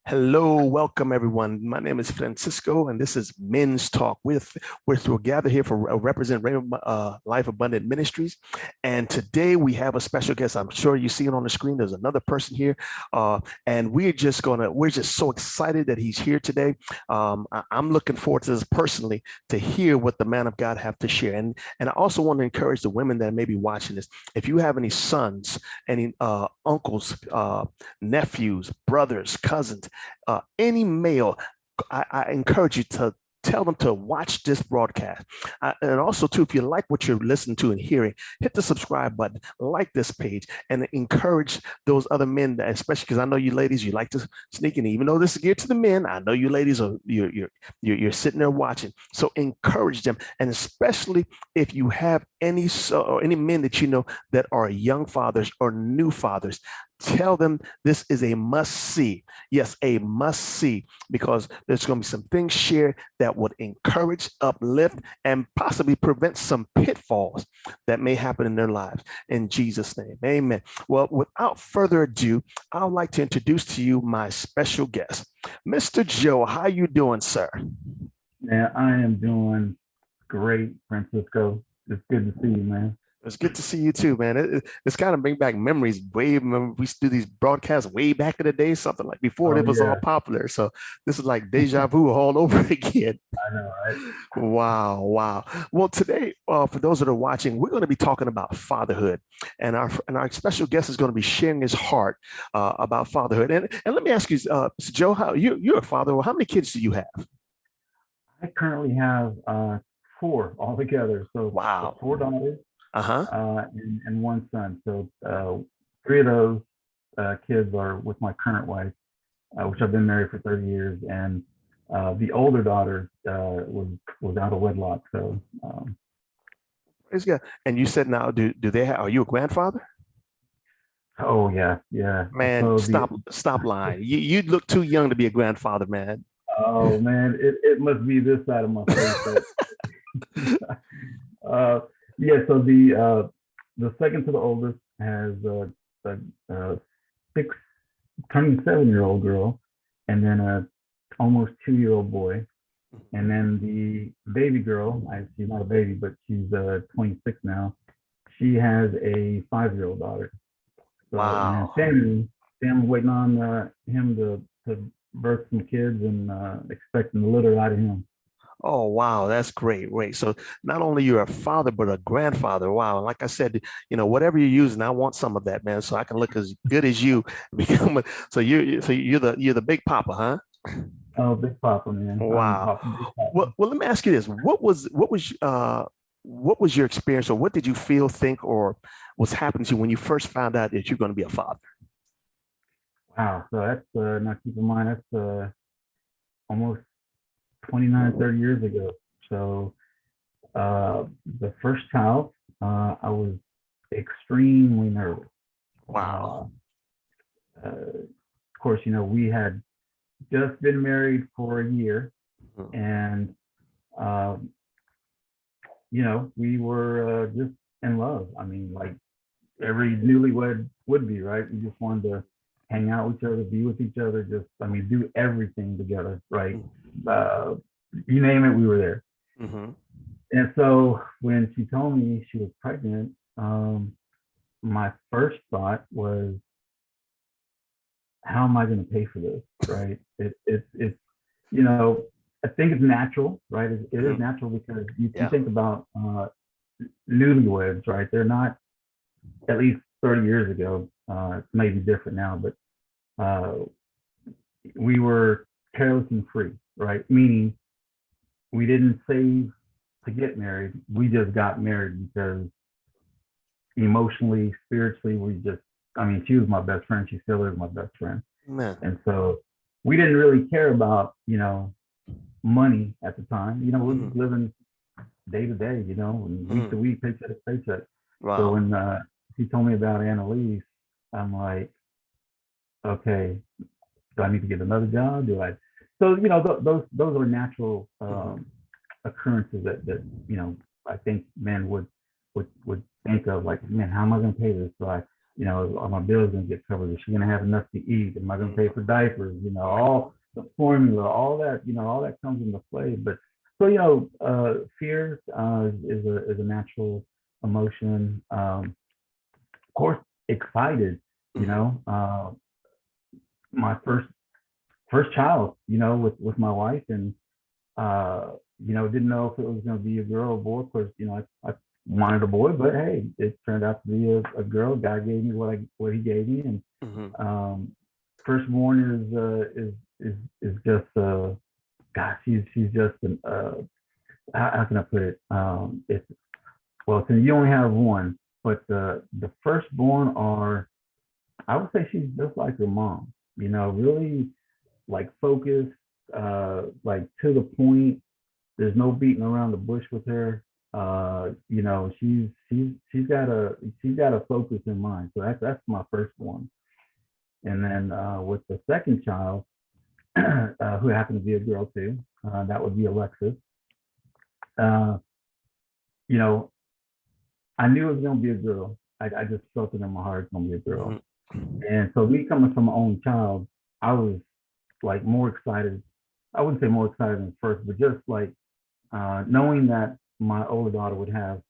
Hello, welcome everyone. My name is Francisco, and this is Men's Talk. We're gathered here for represent Rainbow Life Abundant Ministries, and today we have a special guest. I'm sure you see it on the screen. There's another person here, and we're just so excited that he's here today. I'm looking forward to this personally to hear what the man of God have to share, and I also want to encourage the women that may be watching this. If you have any sons, any uncles, nephews, brothers, cousins, any male, I encourage you to tell them to watch this broadcast. And also, too, if you like what you're listening to and hearing, hit the subscribe button, like this page, and encourage those other men, that, especially because I know you ladies, you like to sneak in. Even though this is geared to the men, I know you ladies are you're sitting there watching. So encourage them, and especially if you have or any men that you know that are young fathers or new fathers, tell them this is a must see. Yes, a must see, because there's going to be some things shared that would encourage, uplift, and possibly prevent some pitfalls that may happen in their lives. In Jesus' name, amen. Well, without further ado, I'd like to introduce to you my special guest, Mr. Joe. How you doing, sir? Man, I am doing great, Francisco. It's good to see you, man. It's good to see you too, man. It's kind of bring back memories. We used to do these broadcasts way back in the day, something like before Oh it was all yeah, popular. So this is like deja vu all over again. I know, right? Wow, wow. Well, today, for those that are watching, we're going to be talking about fatherhood, and our special guest is going to be sharing his heart about fatherhood. And let me ask you, Mr. Joe, how you're a father? Well, how many kids do you have? I currently have four altogether. So Wow. four daughters Uh-huh. and one son. So three of those kids are with my current wife, which I've been married for 30 years, and the older daughter was out of wedlock. So Praise God. And you said now, do they have? Are you a grandfather? oh yeah, yeah. Man, So the stop lying. You look too young to be a grandfather, man. oh man, it must be this side of my face that Uh, yeah, so the second to the oldest has a six turning 7 year old girl, and then a almost 2 year old boy, and then the baby girl. She's not a baby, but she's 26 now. She has a 5 year old daughter. So and then Wow. Sam waiting on him to birth some kids and expecting a litter out of him. Oh, wow, that's great. Great. So not only you're a father, but a grandfather. Wow. And like I said, whatever you're using, I want some of that, man, so I can look as good as you become. So you're the big papa, huh? Oh, Big Papa, man. I'm Wow. Papa Big Papa. Well, let me ask you this. What was your experience, or what did you feel, think, or was happening to you when you first found out that you're going to be a father? Wow. So that's now keep in mind that's almost 29, 30 years ago. So the first child, I was extremely nervous. Uh, Wow. of course, we had just been married for a year, Mhm. and uh, we were just in love. I mean, like every newlywed would be, right? We just wanted to hang out with each other, be with each other, just, I mean, do everything together, right? Uh, you name it, we were there. Mm-hmm. And so when she told me she was pregnant, my first thought was, how am I going to pay for this? Right? It's you know, I think it's natural, right? It is Mm-hmm. natural because you Yeah. think about newlyweds, right? They're not, at least 30 years ago. It's maybe different now, but uh, we were careless and free, right? Meaning we didn't save to get married. We just got married because emotionally, spiritually, I mean, she was my best friend. She still is my best friend. Man. And so we didn't really care about, money at the time. We were Mm-hmm. just living day to day, and week to Mm-hmm. week, paycheck to paycheck. So Wow. when he told me about Annalise, I'm like, okay, do I need to get another job? Do I? So those are natural Mm-hmm. occurrences that I think men would think of, like, man, how am I going to pay this? So are my bills gonna get covered? Is she gonna have enough to eat? Am I gonna pay for diapers? All the formula, all that, all that comes into play. But so, fear is a natural emotion. Of course, excited. You Mhm. know, my first child. With my wife, and didn't know if it was going to be a girl or boy. Of course, I wanted a boy, but hey, it turned out to be a girl. God gave me what He gave me, and Mhm. um, firstborn is just gosh, she's just an how can I put it? It's well, since you only have one, but the firstborn are, I would say she's just like her mom. Really like focused, like to the point. There's no beating around the bush with her. She's got a focus in mind. So that's my first one. And then with the second child, who happened to be a girl too, that would be Alexis. Uh, you know, I knew it was gonna be a girl. I just felt it in my heart it's gonna be a girl. Mhm. And so me coming from my own child, I was like more excited. I wouldn't say more excited than first, but just like knowing that my older daughter would have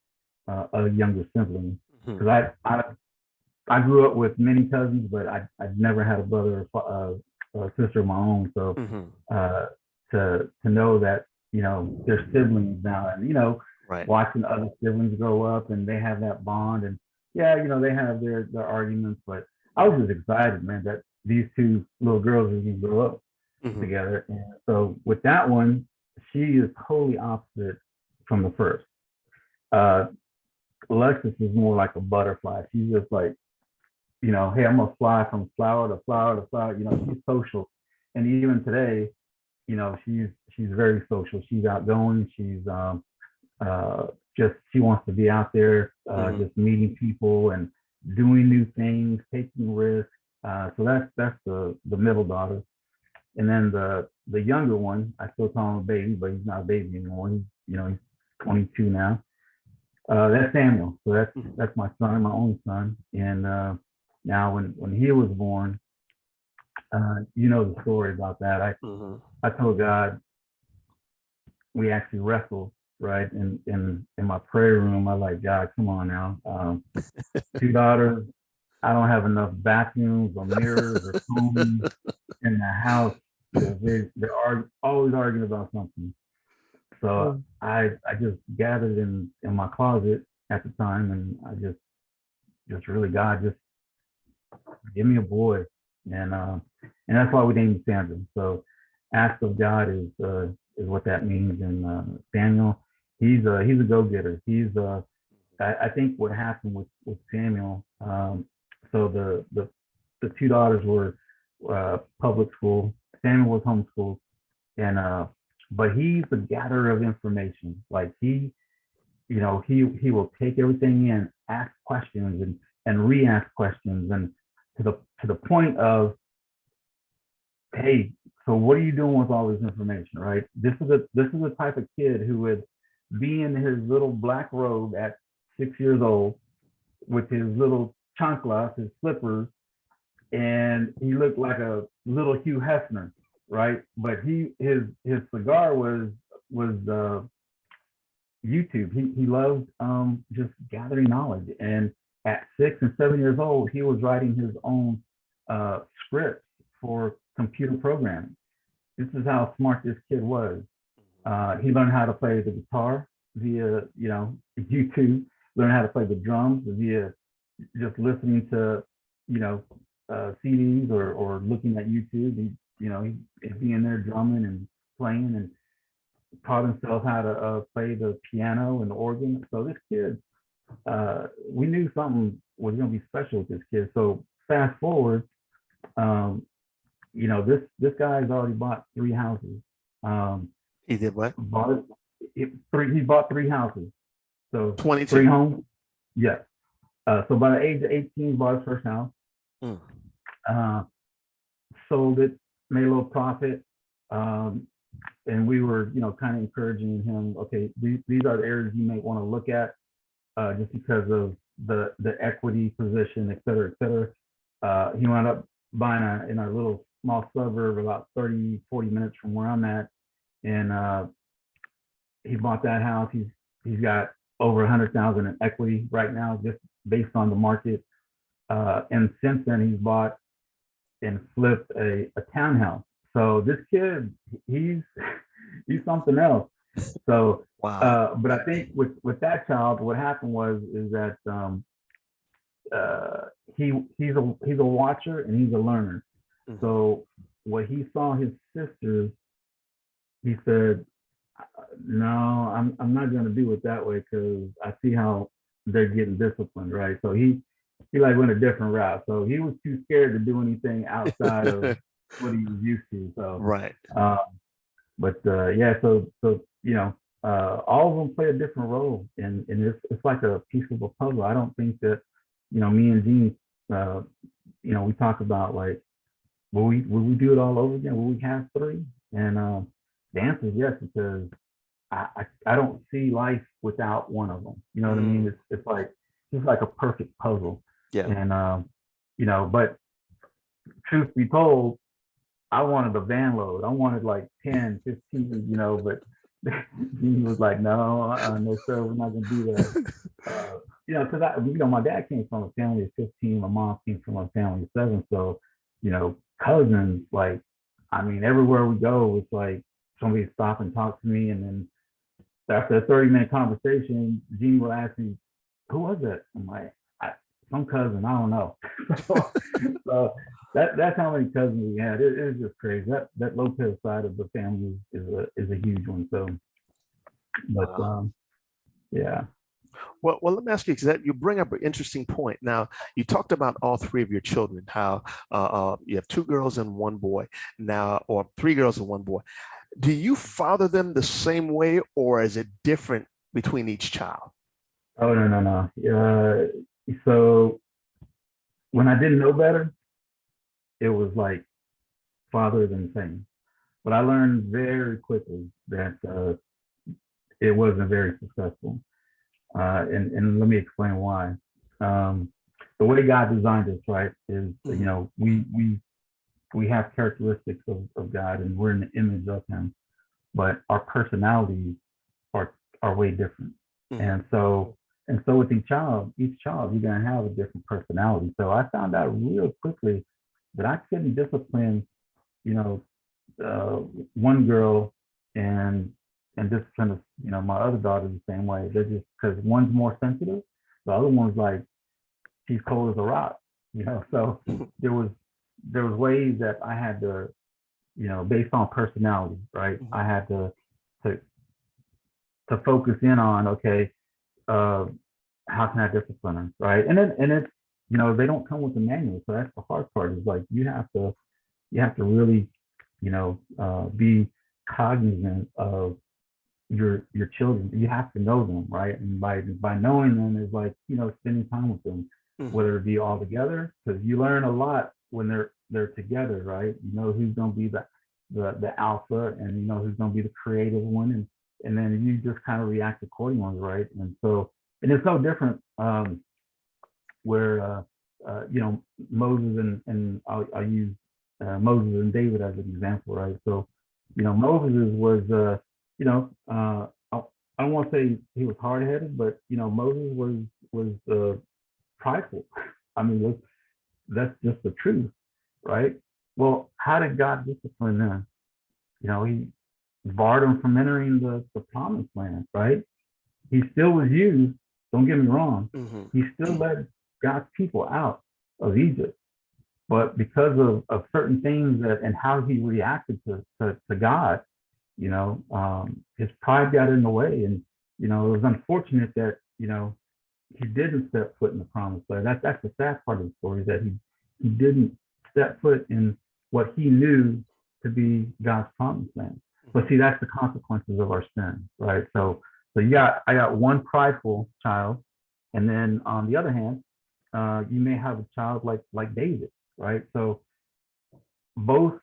a younger sibling. Mhm. Because I grew up with many cousins, but I'd never had a brother or sister of my own. So Mhm. uh, to know that they're siblings now, and Right. watching other siblings grow up and they have that bond, and yeah, they have their arguments, but I was just excited, man, that these two little girls are going to grow up Mhm. together. And so with that one, she is totally opposite from the first. Uh, Alexis is more like a butterfly. She's just like, hey, I'm gonna fly from flower to flower to flower. She's social, and even today, she's very social. She's outgoing. She's uh, just she wants to be out there, Mhm. just meeting people and doing new things, taking risks. So that's the middle daughter, and then the younger one, I still call him a baby, but he's not a baby anymore. He's 22 now. That's Samuel. So that's Mhm. that's my son, my only son. And now when he was born, you know the story about that. I Mhm. I told God, we actually wrestled, right? In my prayer room, I like, God, come on now. Two daughters. I don't have enough bathrooms or mirrors or combs in the house because they're always arguing about something. So I just gathered in my closet at the time, and I just really, God, just give me a boy, and that's why we named Sandra. So ask of God is what that means. And Samuel, he's a go getter. I think what happened with Samuel. So the two daughters were public school. Samuel was homeschooled, and but he's a gatherer of information. Like he will take everything in, ask questions, and re-ask questions, and to the point of, hey, so what are you doing with all this information, right? This is a type of kid who would be in his little black robe at 6 years old with his little chanclas, his slippers, and he looked like a little Hugh Hefner, right? But his cigar was YouTube. He loved just gathering knowledge. And at 6 and 7 years old, he was writing his own scripts for computer programming. This is how smart this kid was. He learned how to play the guitar via, YouTube. Learned how to play the drums via just listening to, you know, CDs or looking at YouTube. He'd be in there drumming and playing, and taught himself how to play the piano and the organ. So this kid, we knew something was going to be special with this kid. So fast forward, um, this guy's already bought three houses. Um, He did what? bought he bought three houses. So three 22. homes. Yes. So by the age of 18, he bought his first house. Mm. Uh, Sold it, made a little profit. Um, and we were, kind of encouraging him. Okay, these are the areas you may want to look at, just because of the equity position, et cetera, et cetera. He wound up buying in a little small suburb about 30, 40 minutes from where I'm at. And he bought that house. He's got over 100,000 in equity right now, just based on the market. And since then, he's bought and flipped a townhouse. So this kid, he's he's something else. So, Wow. but I think with that child, what happened was is that he's a watcher and he's a learner. Mhm. So what he saw his sisters, he said, "No, I'm not going to do it that way because I see how they're getting disciplined, right?" So he like went a different route. So he was too scared to do anything outside of what he was used to. So, Right. um, but yeah, so all of them play a different role, and it's like a piece of a puzzle. I don't think that me and Gene, uh, we talk about like, will we do it all over again? Will we have three? And the answer is yes, because I don't see life without one of them. You know what I mean? Mm. It's like a perfect puzzle, Yeah. and but truth be told, I wanted a van load. I wanted like 10, 15, but he was like, no, no, sir, we're not going to do that. Because my dad came from a family of 15. My mom came from a family of 7. So, cousins, like, I mean, everywhere we go, it's like somebody stop and talk to me. And then after a 30-minute conversation, Gene will ask me, who was it? I'm like, some cousin, I don't know. so, so that's how many cousins we had. It's just crazy. That Lopez side of the family is a huge one. So, but Wow. yeah. Well, let me ask you, because that you bring up an interesting point. Now, you talked about all three of your children, how you have two girls and one boy now, or three girls and one boy. Do you father them the same way, or is it different between each child? Oh no. So when I didn't know better, it was like father than son. But I learned very quickly that it wasn't very successful. And let me explain why. Um, the way God designed us, right, is Mhm. we have characteristics of God, and we're in the image of Him, but our personalities are way different. Mhm. And so with each child, you're gonna have a different personality. So I found out real quickly that I couldn't discipline, you know, uh, one girl and discipline, my other daughter the same way. They're just because one's more sensitive, the other one's like she's cold as a rock. So there was ways that I had to, based on personality, right? Mhm. I had to focus in on, okay, uh, how can I discipline her, right? And it's they don't come with the manual, so that's the hard part. Is like you have to really be cognizant of your children. You have to know them, right? And by knowing them is like spending time with them, Mhm. whether it be all together, because you learn a lot when they're together, right? You know who's going to be the alpha, and you know who's going to be the creative one, and then you just kind of react accordingly, right? And it's no different where Moses and I'll use Moses and David as an example, right? So Moses was I don't want to say he was hard headed, but Moses was prideful. I mean that's just the truth, right? Well, how did God discipline them? He barred him from entering the promised land, right? He still was used. Don't get me wrong. Mhm. He still led God's people out of Egypt. But because of certain things and how he reacted to God, his pride got in the way. And, it was unfortunate that, he didn't step foot in the promised land. That's the sad part of the story, that he didn't step foot in what he knew to be God's promised land. But see, that's the consequences of our sin, right? So I got one prideful child, and then on the other hand, you may have a child like David, right? So both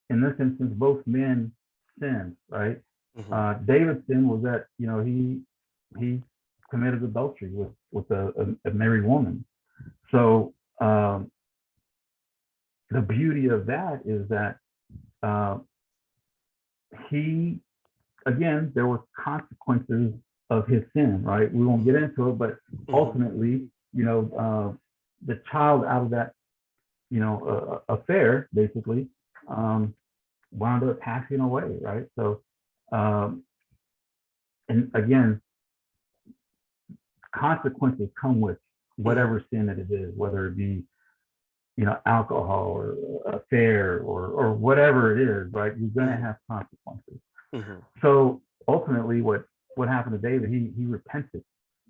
in this instance, both men sinned, right? Mhm. David's sin was that he committed adultery with a married woman. So the beauty of that is that uh, he, again, there were consequences of his sin, right? We won't get into it, but ultimately, the child out of that, affair, basically, wound up passing away, right? So, and again, consequences come with whatever sin that it is, whether it be, alcohol or affair or whatever it is, right? You're going to have consequences. So ultimately, what happened to David, he repented,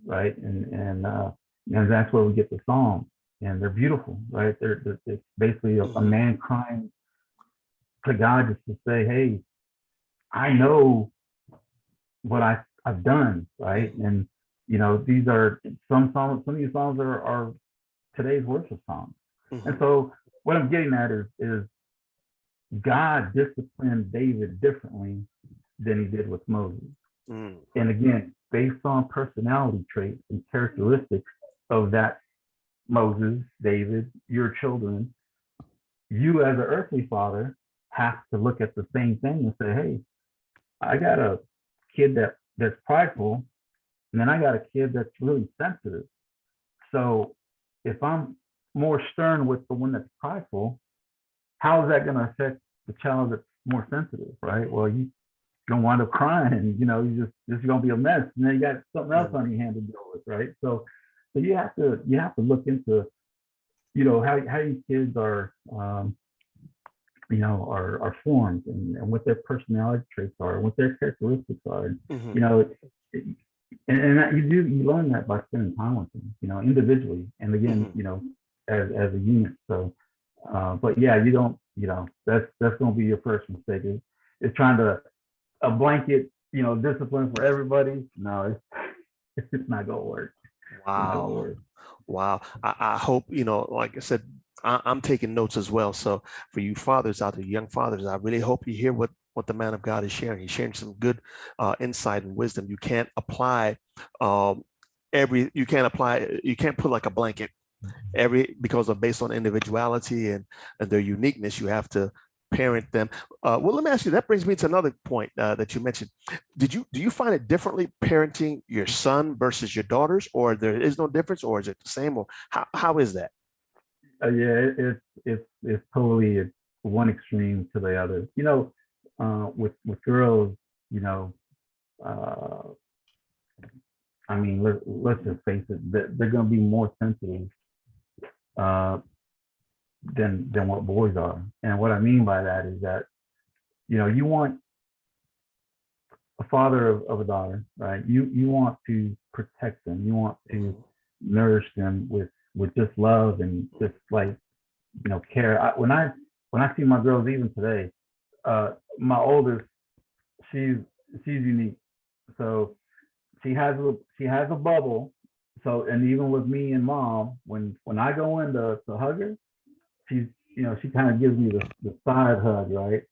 right? And that's where we get the Psalms, and they're beautiful, right? It's basically a man crying to God just to say, hey, I know what I've done, right? And these are some songs. Some of these songs are today's worship songs. And so what I'm getting at is God disciplined David differently than he did with Moses. And again, based on personality traits and characteristics of that Moses, David, your children, you as an earthly father have to look at the same thing and say, hey, I got a kid that's prideful, and then I got a kid that's really sensitive. So if I'm more stern with the one that's prideful, how is that going to affect the child that's more sensitive, right? Well, you're gonna wind up crying, you just gonna be a mess, and then you got something else on your hand to deal with, right? So you have to look into, how your kids are, are formed, and what their personality traits are, and what their characteristics are. And that you learn that by spending time with them, individually, and again, as a unit. So, but yeah, you don't, that's going to be your first mistake, is trying to a blanket, discipline for everybody. No, it's not going to work. Wow. Wow. I hope, like I said, I'm taking notes as well. So for you fathers out there, young fathers, I really hope you hear what the man of God is sharing. He's sharing some good insight and wisdom. You can't apply you can't put like a blanket because of based on individuality and their uniqueness. You have to parent them. Well, let me ask you, that brings me to another point that you mentioned. Do you find it differently parenting your son versus your daughters, or there is no difference, or is it the same, or how is that? Yeah, it's totally one extreme to the other. With girls, uh, I mean, let's just face it, they're going to be more sensitive uh, than what boys are. And what I mean by that is that, you want a father of a daughter, right? You want to protect them. You want to nourish them with just love and just like, care. When I see my girls even today, my oldest, she's unique. So she has a bubble. So, and even with me and mom, when I go in to hug her, she's, she kind of gives me the side hug, right?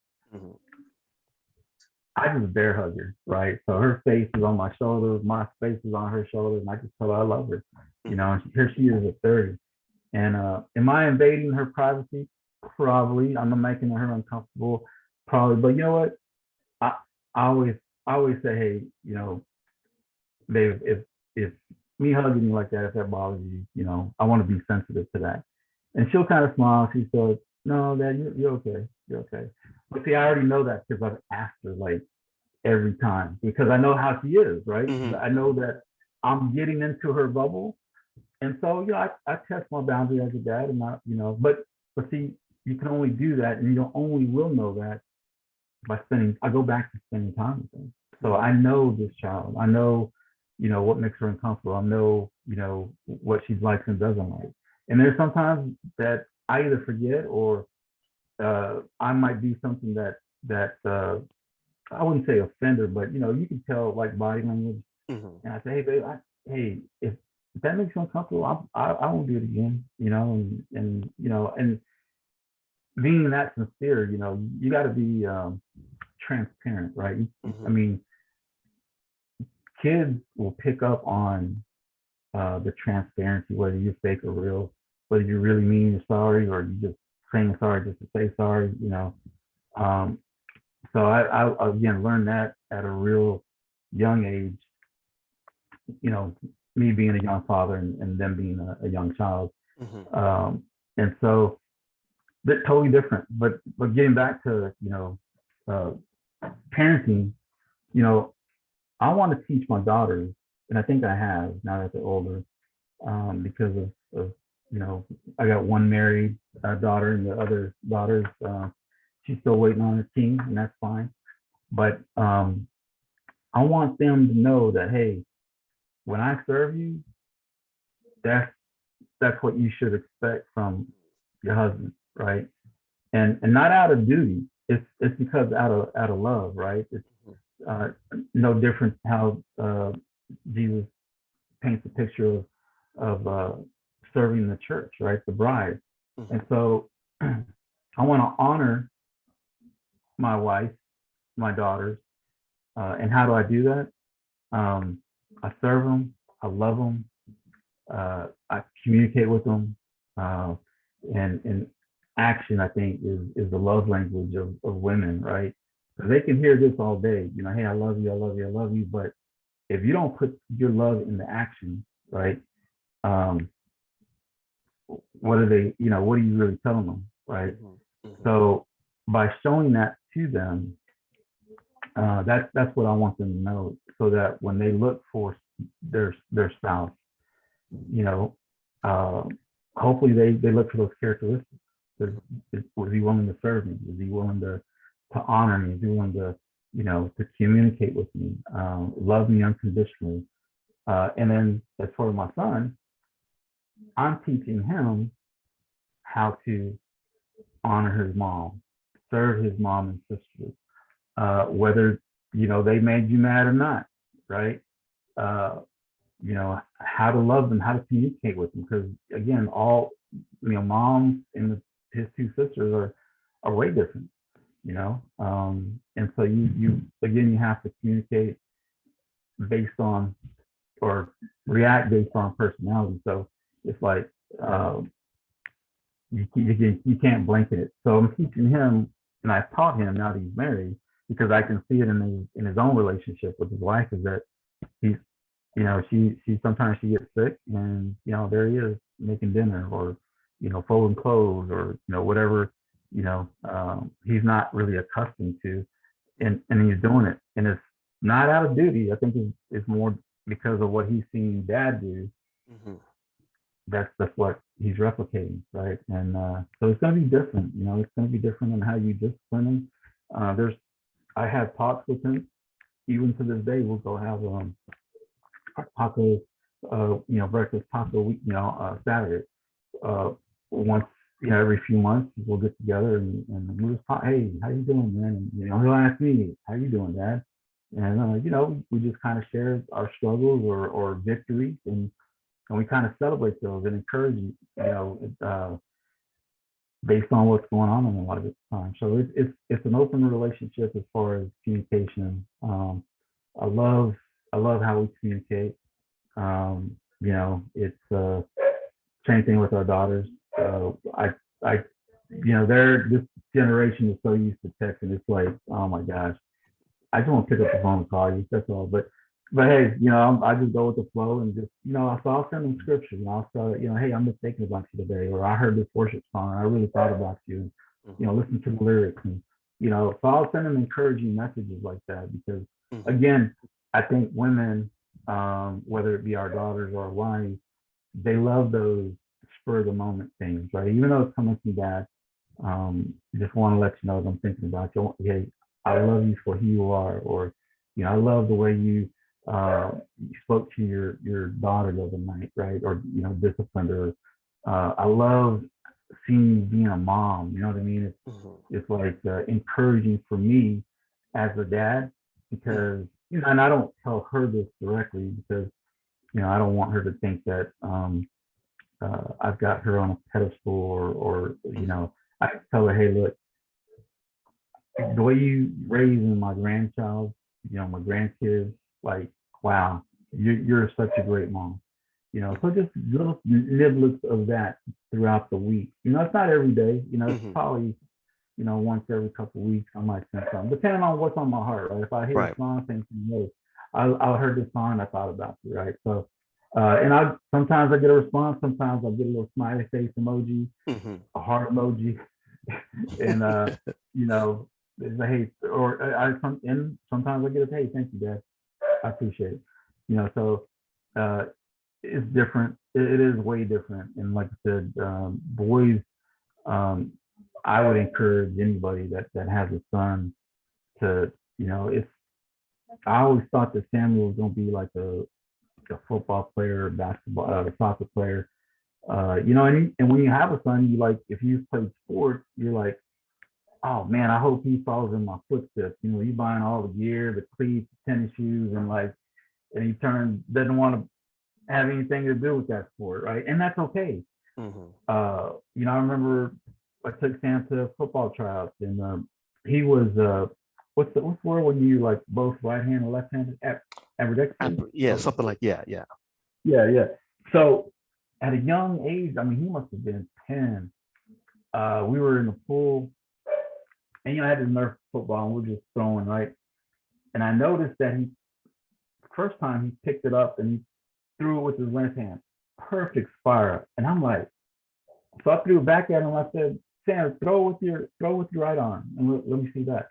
I just bear hug her, right? So her face is on my shoulder, my face is on her shoulder, and I just tell her I love her. And here she is at 30. And am I invading her privacy? Probably. I'm making her uncomfortable, probably. But you know what? I, I always say, hey, Dave, if me hugging you like that, if that bothers you, I want to be sensitive to that. And she'll kind of smile. She says, no, Dad, you're okay. You're okay. But see, I already know that because I've asked her like every time, because I know how she is, right? I know that I'm getting into her bubble. And so, I test my boundary as a dad, and not, but see, you can only do that, and you only will know that by I go back to spending time with them. So I know this child. I know, what makes her uncomfortable. I know, what she likes and doesn't like. And there's sometimes that I either forget, or I might do something that I wouldn't say offender, but you can tell like body language. And I say, hey, babe, if that makes you uncomfortable, I won't do it again. And being that sincere, you got to be transparent, right? I mean, kids will pick up on the transparency, whether you're fake or real, whether you really mean you're sorry or you just saying sorry just to say sorry, you know. Um, so I again learned that at a real young age, you know, me being a young father and them being a young child. Mhm. Um, and so they're totally different. But getting back to, you know, uh, parenting, you know, I want to teach my daughters, and I think I have now that they're older, because of you know, I got one married daughter, and the other daughters, she's still waiting on her king, and that's fine. But I want them to know that, hey, when I serve you, that's that's what you should expect from your husband, right? And not out of duty. It's because out of love, right? It's Mhm. uh, no different how Jesus paints a picture of serving the church, right? The bride. And Mhm. so I want to honor my wife, my daughters, and how do I do that? Um, I serve them, I love them, I communicate with them, uh, and action I think is the love language of women, right? Because they can hear this all day, you know, hey, I love you, I love you, I love you, but if you don't put your love into action, right? Um, what are they, you know, what are you really telling them, right? Mhm. Mhm. So by showing that to them, that's what I want them to know, so that when they look for their spouse, you know, uh, hopefully they look for those characteristics. Was he willing to serve me? Was he willing to honor me? Is he willing to, you know, to communicate with me, love me unconditionally? And then as for my son, I'm teaching him how to honor his mom, serve his mom and sisters, whether, you know, they made you mad or not, right? Uh, you know, how to love them, how to communicate with them, because again, all, you know, moms and his two sisters are way different, you know. And so you again, you have to communicate based on, or react based on personality. So it's like, um, you can't blanket it. So I'm teaching him, and I've taught him now that he's married, because I can see it in his own relationship with his wife, is that he's, you know, she sometimes she gets sick, and you know, there he is making dinner, or you know, folding clothes, or you know, whatever, you know, he's not really accustomed to, and he's doing it, and it's not out of duty. I think it's more because of what he's seen dad do. Mhm. That's what he's replicating, right? And so it's going to be different. You know, it's going to be different in how you discipline him. There's I have talks with him. Even to this day, we'll go have taco, you know, breakfast taco week, you know, Saturday. Uh, once, you know, every few months, we'll get together and we'll just talk. Hey, how you doing, man? And you know, he'll ask me, how you doing, Dad? And you know, we just kind of share our struggles or victories, and we kind of celebrate those and encourage, you know, based on what's going on in a lot of the time. So it's an open relationship as far as communication. I love I love how we communicate. You know, it's same thing with our daughters. I, you know, this generation is so used to texting. It's like, oh my gosh, I just want to pick up the phone and call you. That's all. But hey, you know, I just go with the flow and just, you know, so I'll send them scripture. And I'll start, you know, hey, I'm just thinking about you today, or I heard this worship song, and I really thought about you. You know, Mhm. listen to the lyrics, and you know, so I'll send them encouraging messages like that, because Mhm. again, I think women, whether it be our daughters or our wives, they love those spur of the moment things, right? Even though it's coming from dad, just want to let you know that I'm thinking about you. Hey, I love you for who you are, or you know, I love the way you spoke to your daughter the other night, right? Or you know, disciplined her. I love seeing you being a mom. You know what I mean? Mhm. It's like encouraging for me as a dad, Mhm. because you know, and I don't tell her this directly, because you know, I don't want her to think that I've got her on a pedestal, or you Mhm. know, I tell her, hey, look, the way you raising my grandchild, you know, my grandkids, like, wow, you're such a great mom. So just little niblets of that throughout the week. It's not every day. It's Hmm. probably once every couple of weeks I might send something, depending on what's on my heart. Right, if I hear a Right. song, thinking, hey, I heard this song, I thought about you. Right, so and I sometimes I get a response, sometimes I get a little smiley face emoji, Hmm. a heart emoji, and you know, it's a hey, or and sometimes I get a hey, thank you, Dad, I appreciate it. So uh, it's different. It is way different, and like I said, boys. Um, I would encourage anybody that has a son to, it's. I always thought that Samuel was going to be like a football player, basketball, soccer player. And when you have a son, you like if you played sports, you're like, oh man, I hope he follows in my footsteps. You buying all the gear, the cleats, tennis shoes, and and he doesn't want to have anything to do with that sport, right? And that's okay. Hmm. I remember I took Sam to football tryouts, and he was what's the word when you like both right hand and left handed ambidextrous? Yeah, something like, yeah, yeah. Yeah, yeah. So at a young age, I mean, he must have been 10. We were in the pool, and I had to Nerf football, and we're just throwing right. And I noticed that first time he picked it up and he threw it with his left hand, perfect fire. And I'm like, so I threw it back at him. I said, Sam, throw with your right arm, and let me see that.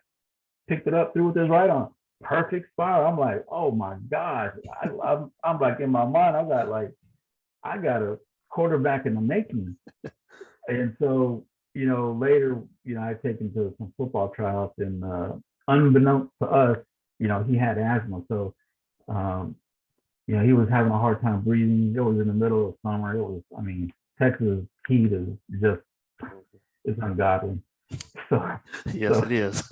Picked it up, threw with his right arm, perfect fire. I'm like, oh my gosh. I'm like in my mind, I got a quarterback in the making. And so, later, I take him to some football tryouts, and unbeknownst to us, he had asthma. So, um, he was having a hard time breathing. It was in the middle of summer. I mean, Texas heat is just, it's ungodly. So, Yes, so it is.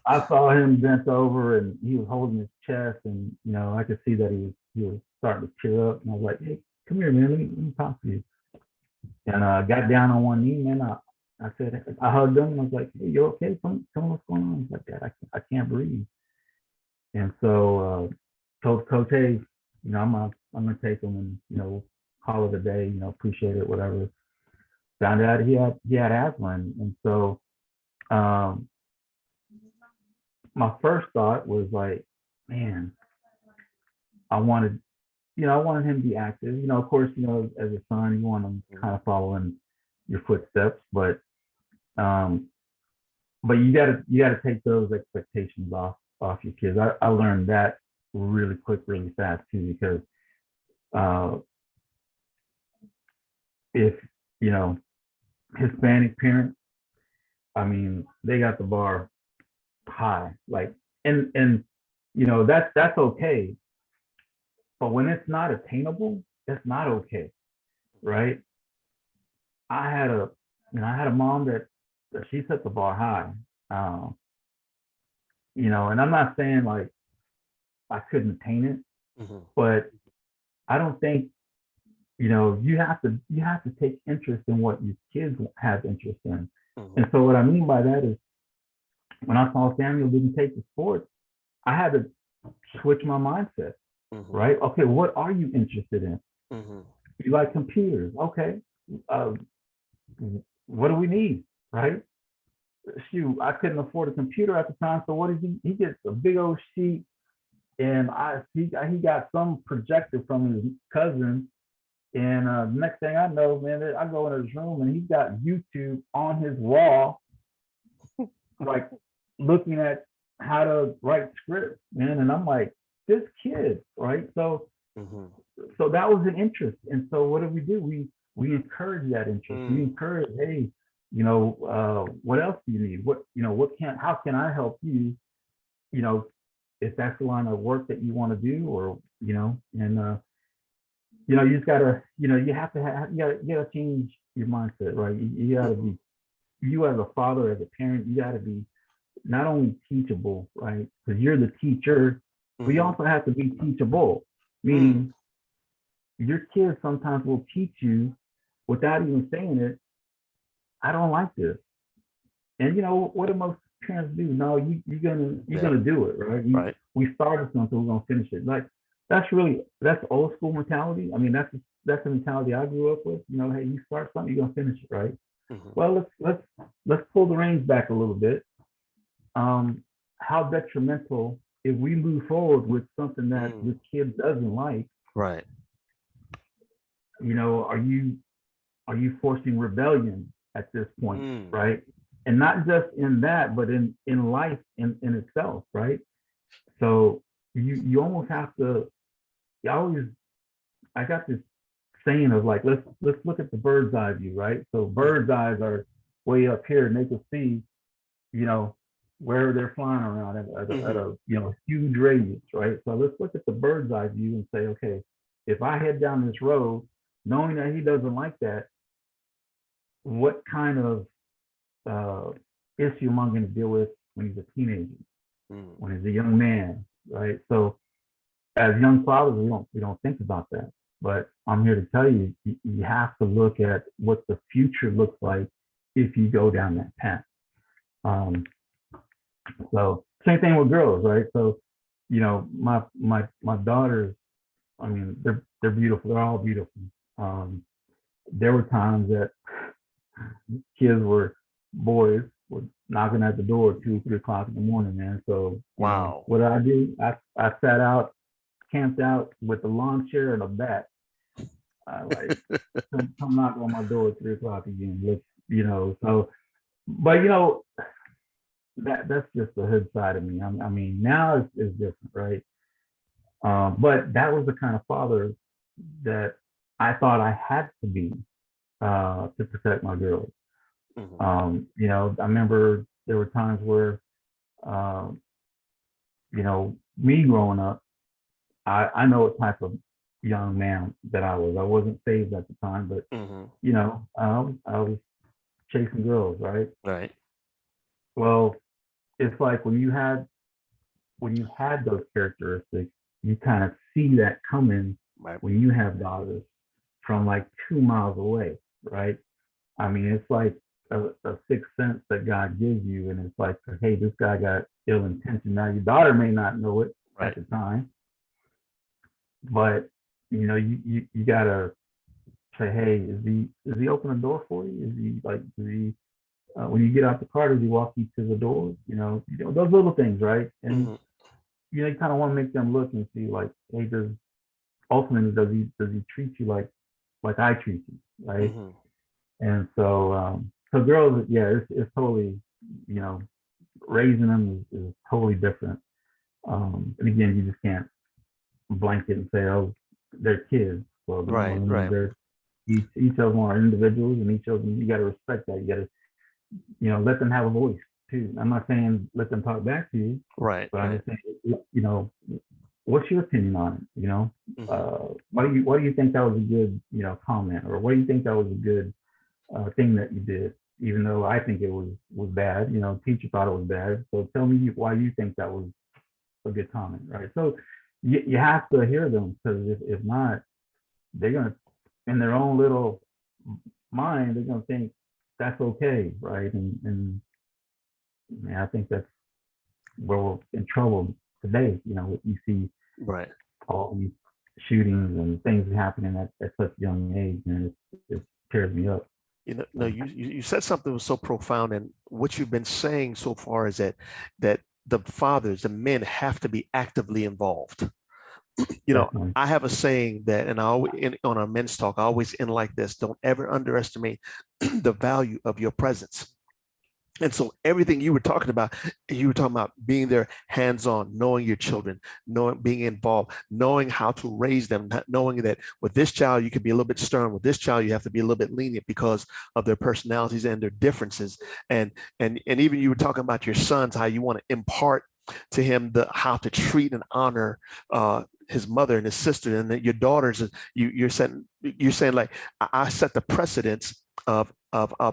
I saw him bent over and he was holding his chest, and I could see that he was starting to tear up. And I was like, "Hey, come here, man. Let me talk to you." And I got down on one knee, man. I said, I hugged him and I was like, "Hey, you okay? Tell me what's going on." He's like, "Dad, I can't breathe." And so told Coach, "Hey, I'm gonna take him and call it a day. Appreciate it, whatever." Found out he had asthma, and so um, my first thought was like, man, I wanted I wanted him to be active. Of course, as a son, you want him kind of following your footsteps, um, but you gotta take those expectations off your kids. I learned that really quick, really fast too, because uh, if you know Hispanic parents, I mean, they got the bar high, like, and that's okay, but when it's not attainable, that's not okay, right? I had a I had a mom that she set the bar high. Um, and I'm not saying like I couldn't attain it, Hmm. but I don't think you have to take interest in what your kids have interest in. And Hmm. so what I mean by that is when I saw Samuel didn't take the sports, I had to switch my mindset, Hmm. right? Okay, what are you interested in? Hmm. You like computers, okay? Uh, what do we need, right? Shoot, I couldn't afford a computer at the time, so what did he gets a big old sheet, and he got some projector from his cousin, and next thing I know, man, I go in his room and he's got YouTube on his wall, like looking at how to write scripts, man, and I'm like, this kid, right? Hmm. So that was an interest, and so what do? We encourage that interest. We Mm. encourage, hey, what else do you need? How can I help you? You know, if that's the line of work that you want to do, or and you just gotta, you have to have, you gotta change your mindset, right? You gotta Hmm. be, you as a father, as a parent, you gotta be not only teachable, right? Because you're the teacher, but you Hmm. also have to be teachable, Mm. meaning your kids sometimes will teach you without even saying it. I don't like this, and what do most parents do? No, you're gonna Yeah, do it, right? right. We started something, we're gonna finish it. Like, that's old school mentality. I mean, that's the mentality I grew up with. You know, hey, you start something, you're gonna finish it, right? Mhm. Well, let's pull the reins back a little bit. Um, how detrimental if we move forward with something that Mm. this kid doesn't like? Right. You know, are you forcing rebellion at this point, Mm. right? And not just in that, but in life in itself, right? So you almost have to. You always I got this saying of like let's look at the bird's eye view, right? So Mhm. bird's eyes are way up here, and they can see, you know, where they're flying around at Mhm. a huge radius, right? So let's look at the bird's eye view and say, okay, if I head down this road, knowing that he doesn't like that, what kind of uh, issue am I going to deal with when he's a teenager, Mm. when he's a young man, right? So as young fathers, we don't think about that. But I'm here to tell you, you have to look at what the future looks like if you go down that path. Um, so same thing with girls, right? So, my daughters, I mean, they're beautiful. They're all beautiful. Um, there were times that kids boys were knocking at the door at 2, 3 o'clock in the morning, man. So, Wow. what did I do? I sat out, camped out with a lawn chair and a bat. I like come knock on my door at 3 o'clock again. Let's, so, but that's just the hood side of me. I mean, now it's different, right? But that was the kind of father that I thought I had to be to protect my girls. Mhm. I remember there were times where, um, me growing up, I know what type of young man that I was. I wasn't saved at the time, but Mhm. I was chasing girls, right? Right. Well, it's like when you had those characteristics, you kind of see that coming Right. when you have daughters from like 2 miles away, right? I mean, it's like a sixth sense that God gives you, and it's like, hey, this guy got ill intention. Now your daughter may not know it at Right. the time, but you gotta say, hey, is he open the door for you? Is he like, is he when you get out the car, does he walk you to the door? Those little things, right? And Mhm. you kind of want to make them look and see, like, hey, does he treat you like I treat you, right? Mhm. And so girls, yeah, it's totally, you know, raising them is totally different. And again, you just can't blanket and say, oh, they're kids. Well, Right. Right. they're each of them are individuals, and each of them you got to respect that. You got to let them have a voice too. I'm not saying let them talk back to you, Right. but I'm Right. just saying, what's your opinion on it? Mhm. Why do you think that was a good comment, or what do you think that was a good thing that you did? Even though I think it was bad, teacher thought it was bad. So tell me why you think that was a good comment, right? So you have to hear them, because if not, they're gonna, in their own little mind, they're gonna think that's okay, right? And I think that's where we're in trouble today. You see Right. all these shootings and things happening at such a young age, and it tears me up. You know, no, So, you said something that was so profound, and what you've been saying so far is that the fathers, the men, have to be actively involved. definitely. I have a saying that, and on our men's talk, I always end like this: Don't ever underestimate the value of your presence. And so everything you were talking about being there hands-on, knowing your children, knowing being involved, knowing how to raise them, knowing that with this child you can be a little bit stern, with this child you have to be a little bit lenient because of their personalities and their differences. And even you were talking about your sons, how you want to impart to him the how to treat and honor his mother and his sister, and that your daughters, you're saying like I set the precedence of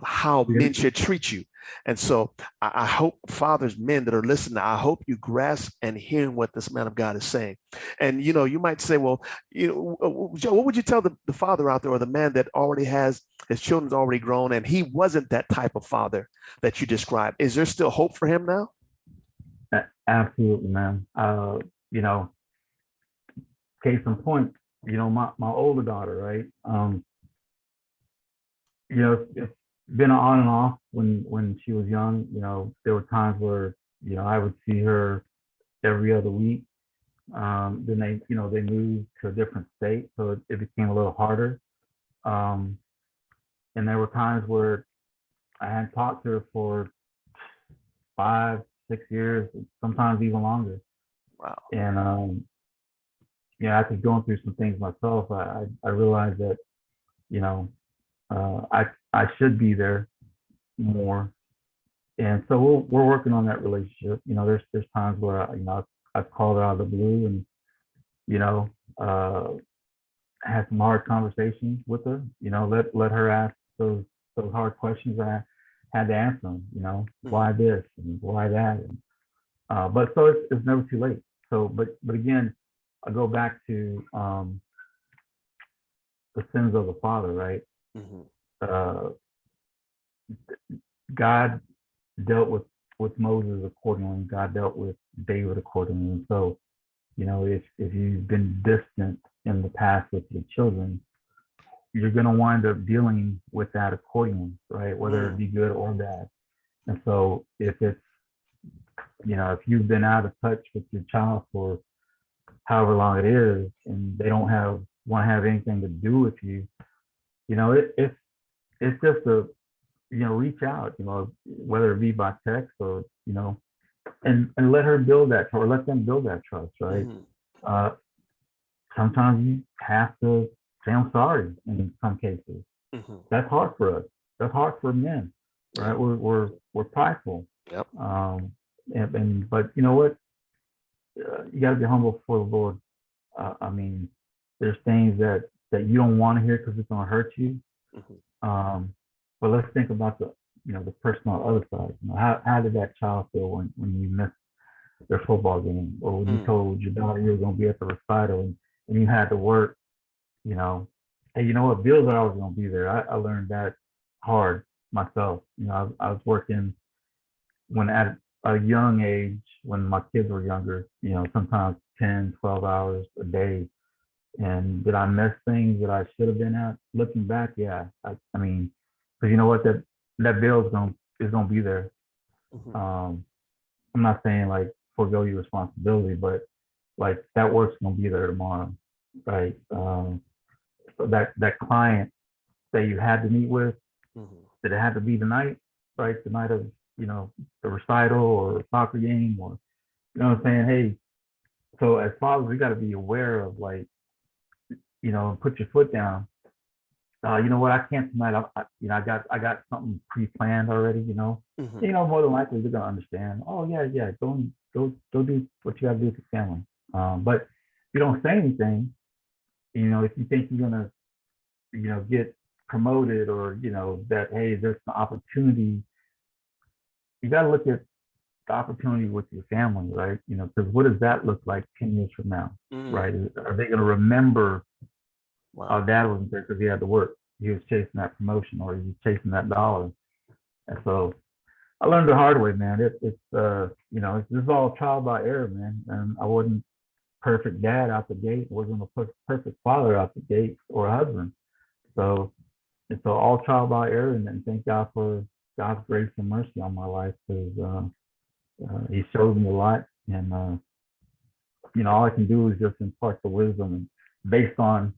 how Yeah. men should treat you. And so I hope fathers, men that are listening, I hope you grasp and hearing what this man of God is saying. And you might say, well, Joe, what would you tell the father out there, or the man that already has his children's already grown and he wasn't that type of father that you described? Is there still hope for him now? Absolutely, man. You know, case in point, my older daughter, right? It's been on and off when she was young. There were times where, I would see her every other week. Then they moved to a different state, so it became a little harder. Um, and there were times where I hadn't talked to her for 5, 6 years, sometimes even longer. Wow. And after going through some things myself, I realized that you know I should be there more. And so we're working on that relationship. There's times where I've called her out of the blue and you know uh, had some hard conversations with her. Let her ask those hard questions. I had to answer them. Mhm. Why this and why that. But so it's never too late. So, but again, I go back to the sins of the father, right? Mhm. Uh, God dealt with Moses accordingly. God dealt with David accordingly. And so, if you've been distant in the past with your children, you're going to wind up dealing with that accordingly, right? Whether it Mm. be good or bad. And so, if you've been out of touch with your child for however long it is, and they don't want to have anything to do with you, it's just a reach out, whether it be by text or and let her build that or let them build that trust, right? Mhm. Uh, Sometimes you have to say I'm sorry in some cases. Mhm. That's hard for us. That's hard for men, right? Yep. We're prideful, Yep. um, and but you know what? You got to be humble before the Lord. I mean, there's things that you don't want to hear because it's going to hurt you. Mhm. Um, but let's think about the person on the other side. How did that child feel when you missed their football game, or when you Mm. told your daughter you were going to be at the recital and you had to work? You know, hey, you know what? Bills are always going to be there. I learned that hard myself. I was working when at a young age when my kids were younger. Sometimes 10, 12 hours a day. And did I miss things that I should have been at? Looking back, yeah. I mean, because you know what, that bill is gonna be there. Mhm. Um, I'm not saying like forego your responsibility, but like that work's gonna be there tomorrow, right? So that client that you had to meet with, Mhm. did it have to be tonight, right? The night of the recital or a soccer game, or what I'm saying. Hey, so as fathers, we got to be aware of like put your foot down. You know what, I can't tonight. I got something pre-planned already. Mhm. More than likely they're gonna understand. Oh yeah, yeah, go do what you gotta do with the family. But if you don't say anything, if you think you're gonna, get promoted, or that, hey, there's an opportunity, you gotta look at the opportunity with your family, right? Because what does that look like 10 years from now, Mm. right? Are they gonna remember our Wow. dad wasn't there because he had to work? He was chasing that promotion, or he was chasing that dollar. And so I learned the hard way, man. This is all trial by error, man. And I wasn't perfect dad out the gate. Wasn't a perfect father out the gate, or a husband. Mm. So it's all trial by error, and thank God for God's grace and mercy on my life, because He showed me a lot, and all I can do is just impart the wisdom based on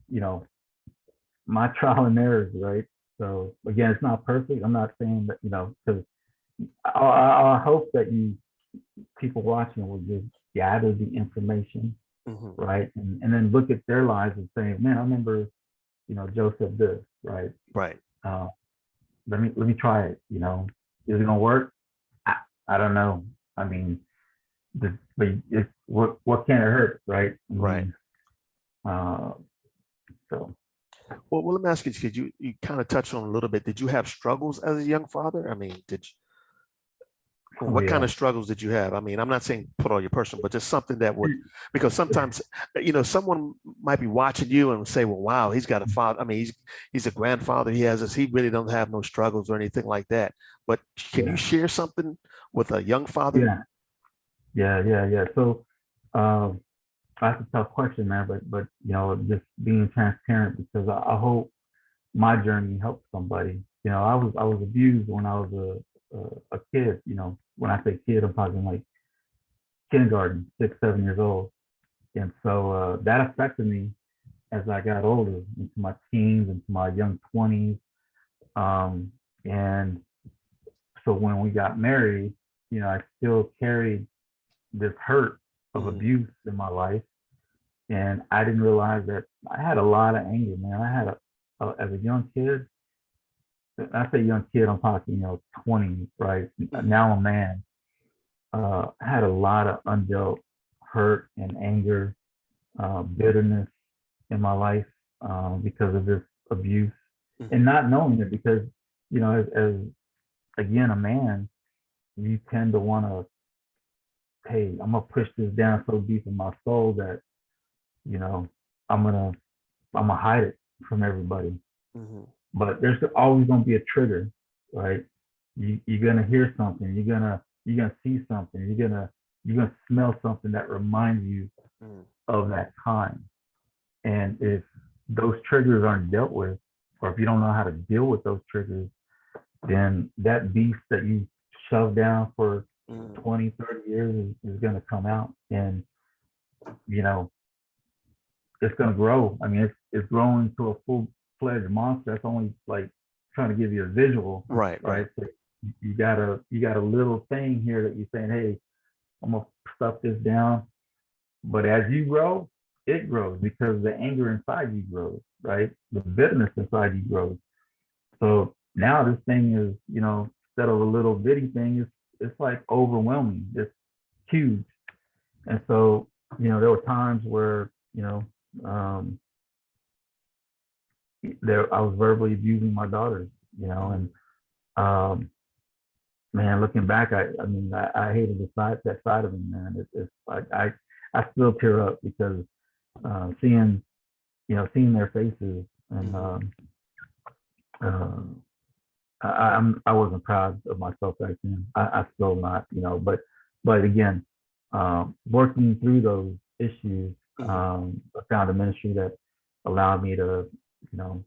my trial and errors, right? So again, it's not perfect. I'm not saying that because I hope that people watching will just gather the information, Mhm. right, and then look at their lives and say, man, I remember Joseph this, right? Right. Uh, let me try it. Is it gonna work? I, I don't know. I mean, but what can it hurt, right? I Right. mean, uh, so Well, let me ask you, because you kind of touched on a little bit. Did you have struggles as a young father? I mean, oh what kind yeah. of struggles did you have? I mean, I'm not saying put all your personal, but just something that would, because sometimes, someone might be watching you and say, well, wow, he's got a father. I mean, he's a grandfather. He has this. He really doesn't have no struggles or anything like that. But can you Yeah, share something with a young father? yeah, yeah. So, um, that's a tough question, man. But just being transparent because I hope my journey helped somebody. I was abused when I was a kid. When I say kid, I'm talking like kindergarten, 6, 7 years old, and so that affected me as I got older, into my teens, into my young 20s. And so when we got married, I still carried this hurt of Mm-hmm. abuse in my life. And I didn't realize that I had a lot of anger, man. As a young kid, I say young kid, I'm talking, 20, right? Mm-hmm. Now I'm a man. I had a lot of undealt hurt and anger, bitterness in my life because of this abuse Mm-hmm. and not knowing it because, as again, a man, you tend to want to, hey, I'm going to push this down so deep in my soul that, you know, I'm going to, I'm going to hide it from everybody. Mm-hmm. But there's always going to be a trigger, right? You're going to hear something. You're going to see something. You're going to smell something that reminds you Mm-hmm. of that time. And if those triggers aren't dealt with, or if you don't know how to deal with those triggers, then that beast that you shoved down for Mm-hmm. 20, 30 years is going to come out. And, you know, it's going to grow. I mean, it's growing to a full-fledged monster. That's only like trying to give you a visual, Right, right. right? So you got a little thing here that you're saying, hey, I'm going to stuff this down. But as you grow, it grows because the anger inside you grows, right? The bitterness inside you grows. So now this thing is, instead of a little bitty thing, it's like overwhelming. It's huge. And so, there were times where, um, there I was verbally abusing my daughters, Mm-hmm. and man, looking back, I mean, I hated that side of me, man. It's like I still tear up because seeing, seeing their faces and Mm-hmm. uh, I wasn't proud of myself back then. I still not, but again, working through those issues, Mm-hmm. I found a ministry that allowed me to, you know,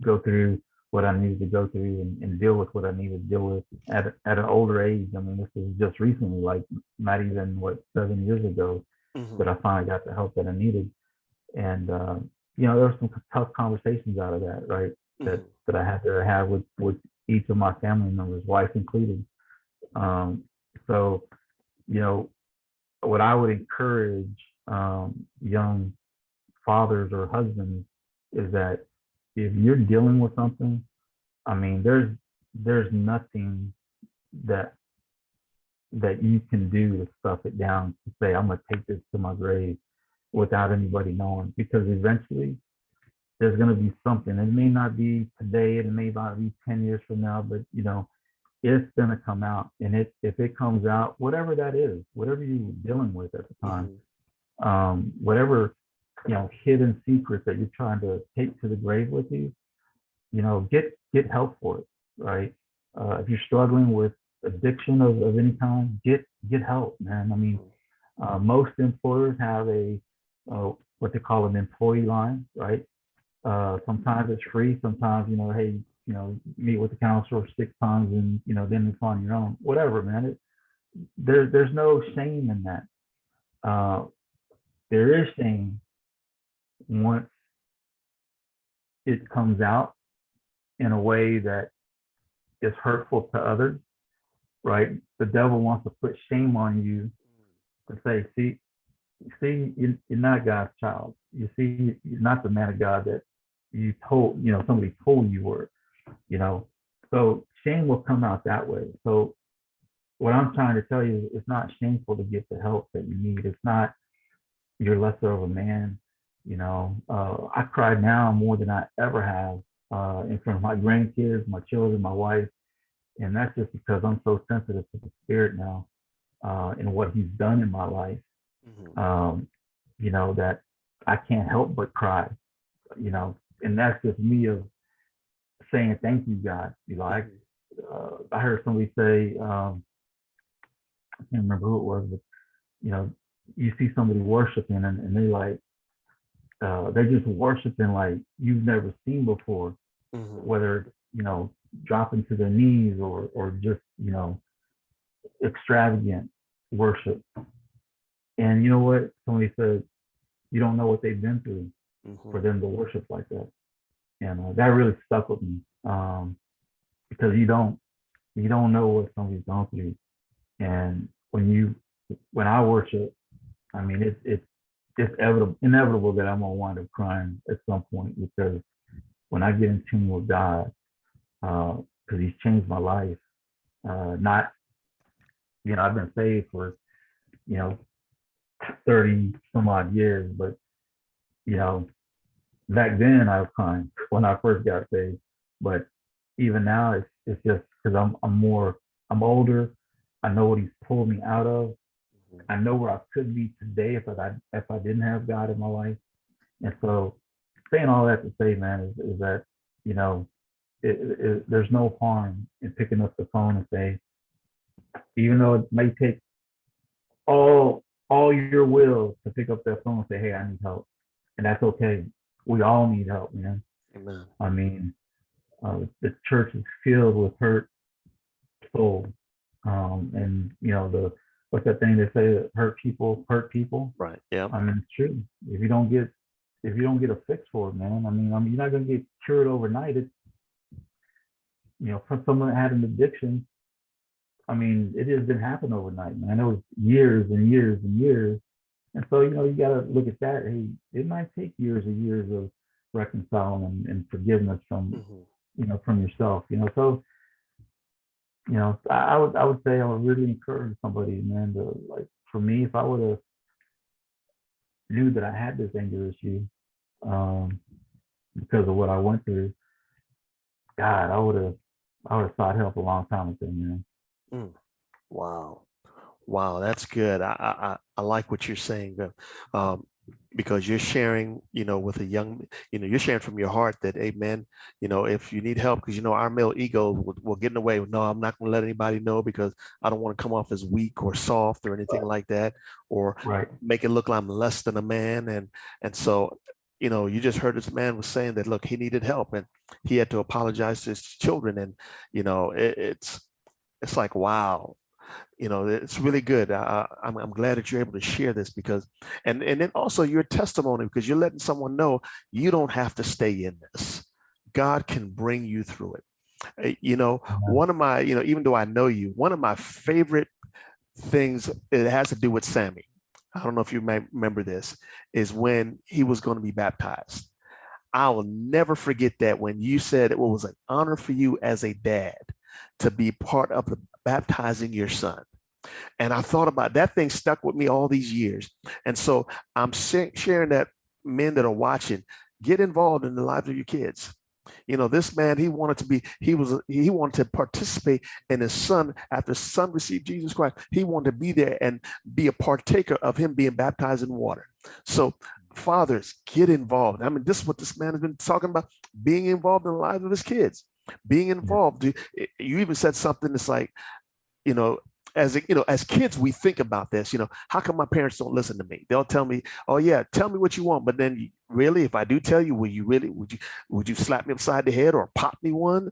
go through what I needed to go through and deal with what I needed to deal with at an older age. I mean, this is just recently, like not even 7 years ago, Mm-hmm. that I finally got the help that I needed. And there were some tough conversations out of that, right? That Mm-hmm. that I had to have with each of my family members, wife included. Um, so you know what I would encourage young fathers or husbands is that if you're dealing with something, I mean, there's nothing that that you can do to stuff it down to say I'm gonna take this to my grave without anybody knowing, because eventually there's going to be something. It may not be today, it may not be 10 years from now, but it's going to come out. And if it comes out, whatever that is, whatever you're dealing with at the time, Mm-hmm. whatever, hidden secrets that you're trying to take to the grave with you, get help for it, right? If you're struggling with addiction of any kind, get help, man. I mean, most employers have a what they call an employee line, right? Sometimes it's free. Sometimes, hey, meet with the counselor 6 times and, then it's on your own. Whatever, man. There's no shame in that. Uh, there is shame once it comes out in a way that is hurtful to others, right? The devil wants to put shame on you to say, see, you're not God's child. You see, you're not the man of God that somebody told you were, you know. So shame will come out that way. So what I'm trying to tell you is it's not shameful to get the help that you need. It's not you're lesser of a man. I cry now more than I ever have in front of my grandkids, my children, my wife, and that's just because I'm so sensitive to the spirit now and what he's done in my life. Mm-hmm. Um, that I can't help but cry. And that's just me of saying thank you, God. Mm-hmm. I heard somebody say, I can't remember who it was, but you know, you see somebody worshiping and they like they're just worshiping like you've never seen before, Hmm. whether dropping to their knees or just extravagant worship. And you know what? Somebody said you don't know what they've been through for Hmm. them to worship like that, and that really stuck with me because you don't know what somebody's gone through, and when I worship, I mean it's inevitable that I'm gonna wind up crying at some point because when I get in tune with God, because He's changed my life. Not I've been saved for you know 30 some odd years, but you know back then I was crying when I first got saved. But even now, it's just because I'm older. I know what He's pulled me out of. I know where I could be today if I didn't have God in my life. And so, saying all that to say, man, is that you know there's no harm in picking up the phone and say, even though it may take all your will to pick up that phone and say, hey, I need help, and that's okay. We all need help, man. Amen. I mean, the church is filled with hurt souls, and the what's that thing they say that hurt people hurt people. Right. Yeah. I mean, it's true. If you don't get a fix for it, man. I mean, you're not gonna get cured overnight. It's for someone that had an addiction. I mean, it just didn't happen overnight, man. It was years and years and years. And so, you got to look at that. Hey, it might take years and years of reconciling and forgiveness Hmm. from yourself. So, I would say I would really encourage somebody, man, to like for me, if I would have knew that I had this anger issue, um, because of what I went through, God, I would have sought help a long time ago, man. Mm. Wow. Wow, that's good. I like what you're saying, um, because you're sharing, with a young, you're sharing from your heart that, amen, if you need help, because, our male ego will get in the way. No, I'm not going to let anybody know because I don't want to come off as weak or soft or anything like that, or Right. make it look like I'm less than a man. And so, you just heard this man was saying that, look, he needed help and he had to apologize to his children. And, it's like, wow, it's really good. I'm glad that you're able to share this because, and then also your testimony, because you're letting someone know you don't have to stay in this. God can bring you through it. Amen. One of my, even though I know you, one of my favorite things, it has to do with Sammy. I don't know if you may remember this, is when he was going to be baptized. I will never forget that when you said it was an honor for you as a dad to be part of the baptizing your son. And I thought about that thing stuck with me all these years. And so I'm sharing that men that are watching, get involved in the lives of your kids. This man, he wanted to participate in his son after his son received Jesus Christ. He wanted to be there and be a partaker of him being baptized in water. So fathers, get involved. I mean, this is what this man has been talking about, being involved in the lives of his kids, being Yeah. involved. You even said something that's like, you know, as kids, we think about this, how come my parents don't listen to me? They'll tell me, oh yeah, tell me what you want. But then really, if I do tell you, would you slap me upside the head or pop me one?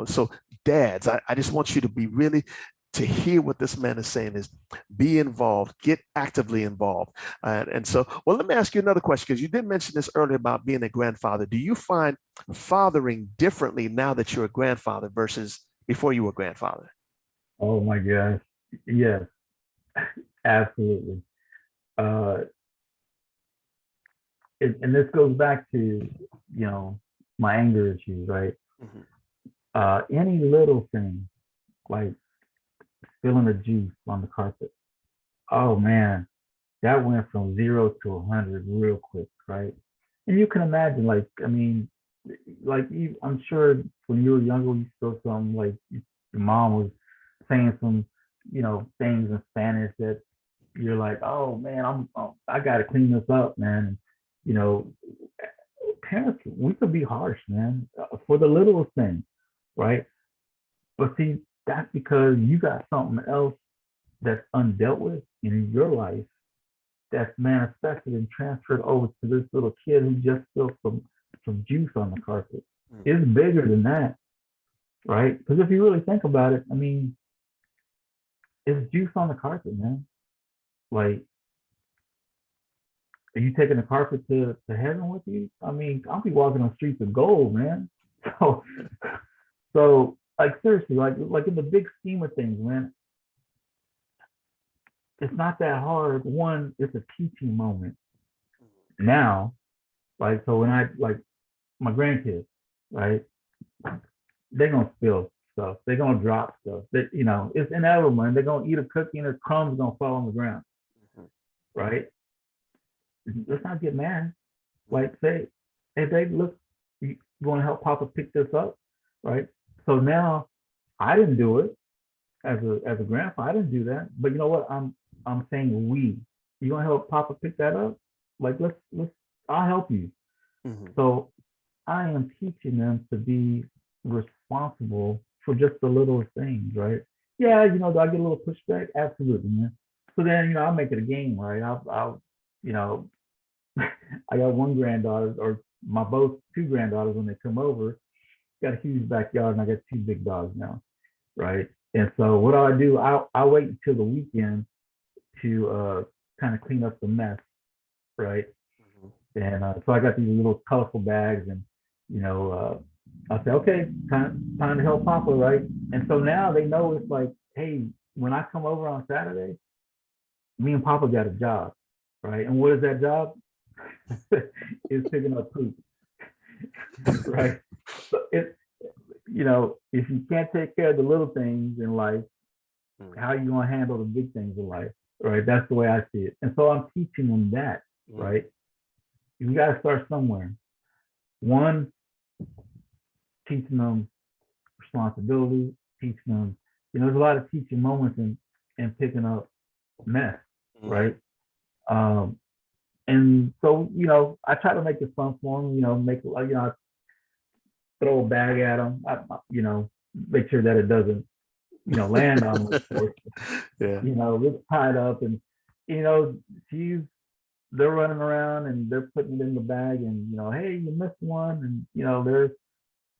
So dads, I just want you to be really to hear what this man is saying is be involved, get actively involved. And so, well, let me ask you another question, because you did mention this earlier about being a grandfather. Do you find fathering differently now that you're a grandfather versus before you were a grandfather? Oh my gosh. Yes, absolutely. Uh, and this goes back to my anger issues, right? Mhm. Any little thing like spilling the juice on the carpet. Oh man, that went from 0 to 100 real quick, right? And you can imagine, like, I mean, like I'm sure when you were younger, you saw some like your mom was saying some, things in Spanish that you're like, oh man, I got to clean this up, man. You know, parents, we could be harsh, man, for the littlest thing, right? But see, that's because you got something else that's undealt with in your life that's manifested and transferred over to this little kid who just spilled some juice on the carpet. It's bigger than that, right? Because if you really think about it, I mean, it's juice on the carpet, man. Like, are you taking the carpet to heaven with you? I mean, I'll be walking on streets of gold, man. So, so like seriously, like in the big scheme of things, man, it's not that hard. One, it's a teaching moment. Now, like so when I like my grandkids, right? They're gonna spill stuff. They're gonna drop stuff. It's inevitable, man. They're gonna eat a cookie and the crumbs gonna fall on the ground, right? Let's not get mad. Like say, hey babe, look, you want to help Papa pick this up, right? So now I didn't do it as a grandpa. I didn't do that. But you know what? I'm saying we. You want to help Papa pick that up? Like let's I'll help you. So I am teaching them to be responsible for just the little things, right? Yeah, do I get a little pushback? Absolutely, man. So then, I'll make it a game, right? I'll you know, I got one granddaughter, or my both two granddaughters when they come over, got a huge backyard, and I got two big dogs now, right? And so what do? I wait until the weekend to kind of clean up the mess, right? And so I got these little colorful bags, and I say, okay, time to help Papa, right? And so now they know it's like, hey, when I come over on Saturday, me and Papa got a job, right? And what is that job? Is picking up poop, right? So if you can't take care of the little things in life, how are you gonna handle the big things in life, right? That's the way I see it. And so I'm teaching them that, right? You got to start somewhere. One, teaching them responsibility, teaching them, there's a lot of teaching moments in picking up mess, right? And so, I try to make it fun for them, I throw a bag at them, make sure that it doesn't, land on them, of course. Yeah. It's tied up, and, she's, they're running around and they're putting it in the bag, and, hey, you missed one.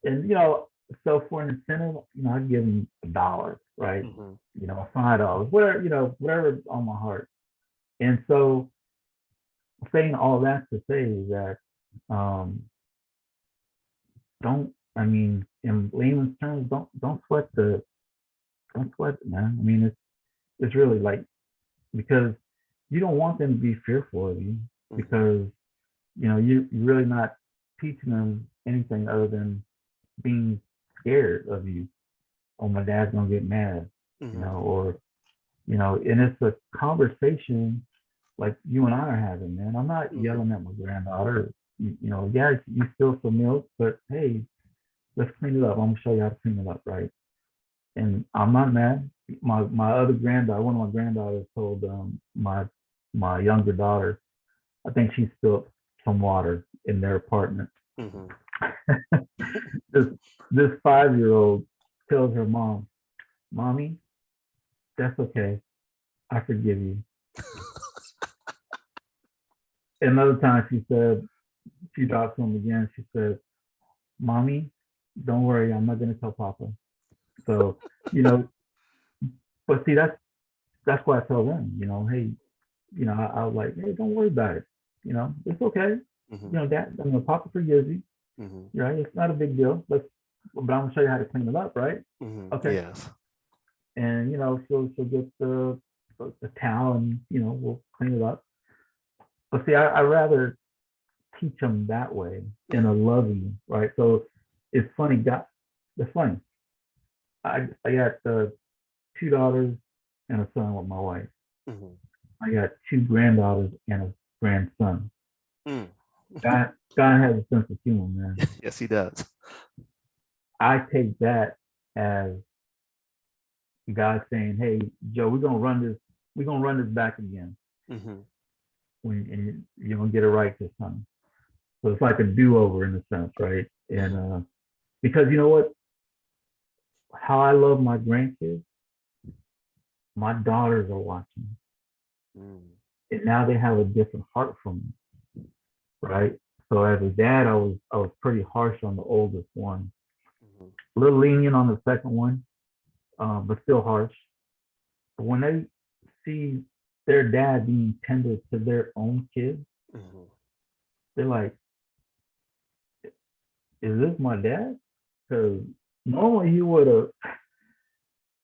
And, so for an incentive, I give them $1, right? $5, whatever on my heart. And so saying all that to say is that in layman's terms, don't sweat it, man. I mean, it's really like, because you don't want them to be fearful of you, because you're really not teaching them anything other than being scared of you. Oh, my dad's gonna get mad, or and it's a conversation like you and I are having, man. I'm not yelling at my granddaughter. Yeah, you spill some milk, but hey, let's clean it up. I'm gonna show you how to clean it up, right? And I'm not mad. My other granddaughter, one of my granddaughters, told my younger daughter, I think she spilled some water in their apartment. This 5-year-old tells her mom, "Mommy, that's okay. I forgive you." Another time she said, she talked to him again. She said, "Mommy, don't worry. I'm not going to tell Papa." So, but see, that's why I tell them, hey, I was like, hey, don't worry about it. It's okay. Dad, Papa forgives you. Right? It's not a big deal. But I'm gonna show you how to clean it up, right? Okay. Yes. And she'll get the towel, and we'll clean it up. But see, I rather teach them that way in a loving, right? So it's funny. It's funny. I got 2 daughters and a son with my wife. I got 2 granddaughters and a grandson. God has a sense of humor, man. Yes, he does. I take that as God saying, "Hey, Joe, we're gonna run this back again. And you're gonna get it right this time." So it's like a do-over in a sense, right? And because you know what? How I love my grandkids, my daughters are watching. and now they have a different heart for me, right? So as a dad, I was pretty harsh on the oldest one, Mhm. a little lenient on the second one, but still harsh. But when they see their dad being tender to their own kids, Mhm. they're like, "Is this my dad?" Because normally you would have,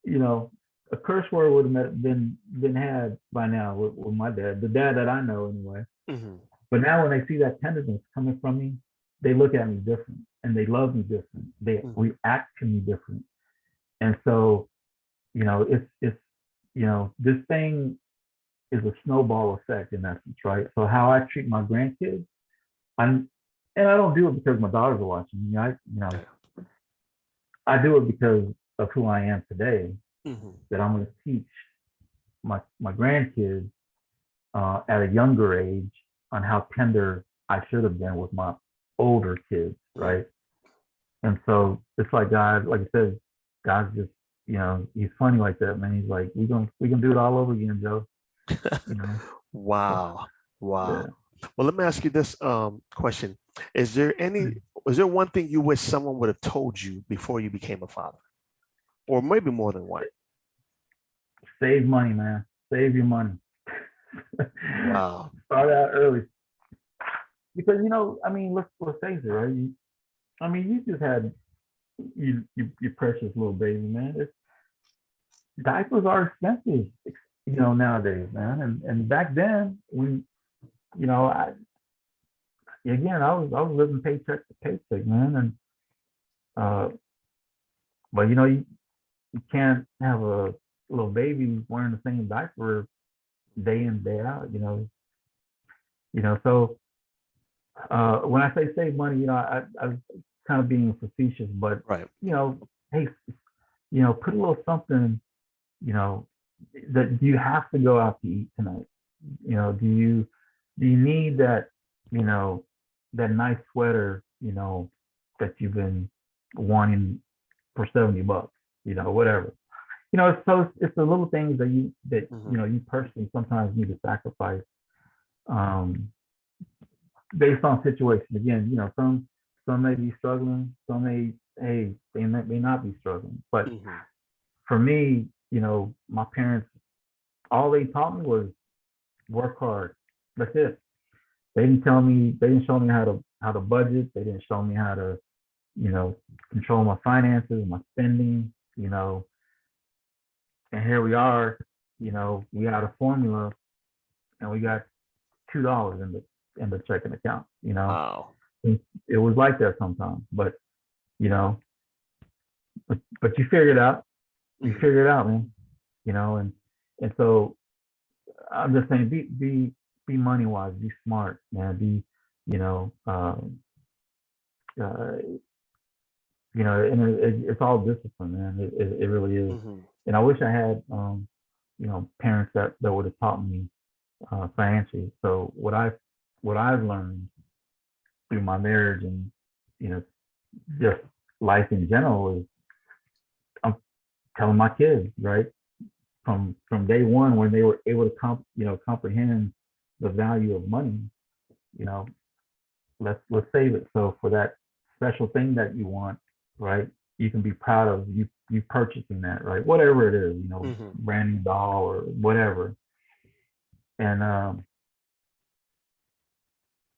you know, a curse word would have been had by now with my dad, the dad that I know anyway. Mhm. But now when they see that tenderness coming from me, they look at me different and they love me different. They Mhm. react to me different. And so, it's this thing is a snowball effect in essence, right? So how I treat my grandkids, I'm and I don't do it because my daughters are watching me. Yeah. I do it because of who I am today, Mhm. that I'm gonna teach my grandkids at a younger age on how tender I should have been with my older kids, Mhm. right? And so it's like God, like I said, God's just, he's funny like that, man. He's like, we gonna do it all over again, Joe. You know. So, Wow. Wow. yeah. Well, let me ask you this question. Is there any, is there one thing you wish someone would have told you before you became a father? Or maybe more than one? Save money, man. Save your money. Wow. Start out early because I mean, let's face it, right? I mean, you just had your precious little baby, man. Diapers are expensive, nowadays, man. And back then, when I I was living paycheck to paycheck, man. And uh, but you can't have a little baby wearing the same diaper day in day out, So when I say save money, I was kind of being facetious, but Right. hey, put a little something, you know, that you have to go out to eat tonight. Do you need that, you know, that nice sweater, that you've been wanting for $70, whatever. It's the little things Mhm. you personally sometimes need to sacrifice, um, based on situation. Again, some may be struggling, some they may not be struggling. But Mhm. for me, my parents, all they taught me was work hard. That's it. They didn't show me how to budget. They didn't show me how to, you know, control my finances, my spending, and here we are, we got a formula and we got $2 in the checking account. Wow. It was like that sometimes, but you know, but you figure it out. You Mhm. figure it out, man. And so I'm just saying, be money wise, be smart, man. Be, you know, uh, and it's all discipline, man. It really is. Mhm. And I wish I had, parents that would have taught me financially. So what I've learned through my marriage and you know just life in general is I'm telling my kids, right, from day one, when they were able to comprehend the value of money. You know, let's save it. So for that special thing that you want, right, you can be proud of you purchasing that, right, whatever it is, Mhm. brand new doll or whatever. And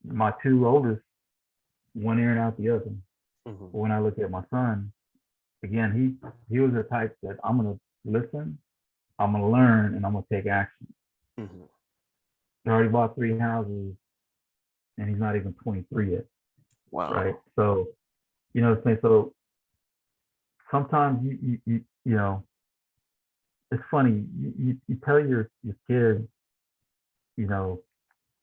my two oldest, one ear and out the other. Mhm. When I look at my son, again, he was the type that I'm gonna listen, I'm gonna learn, and I'm gonna take action. Mhm. He already bought 3 houses, and he's not even 23 yet, right? Wow. So so sometimes it's funny. You tell your kids, you know,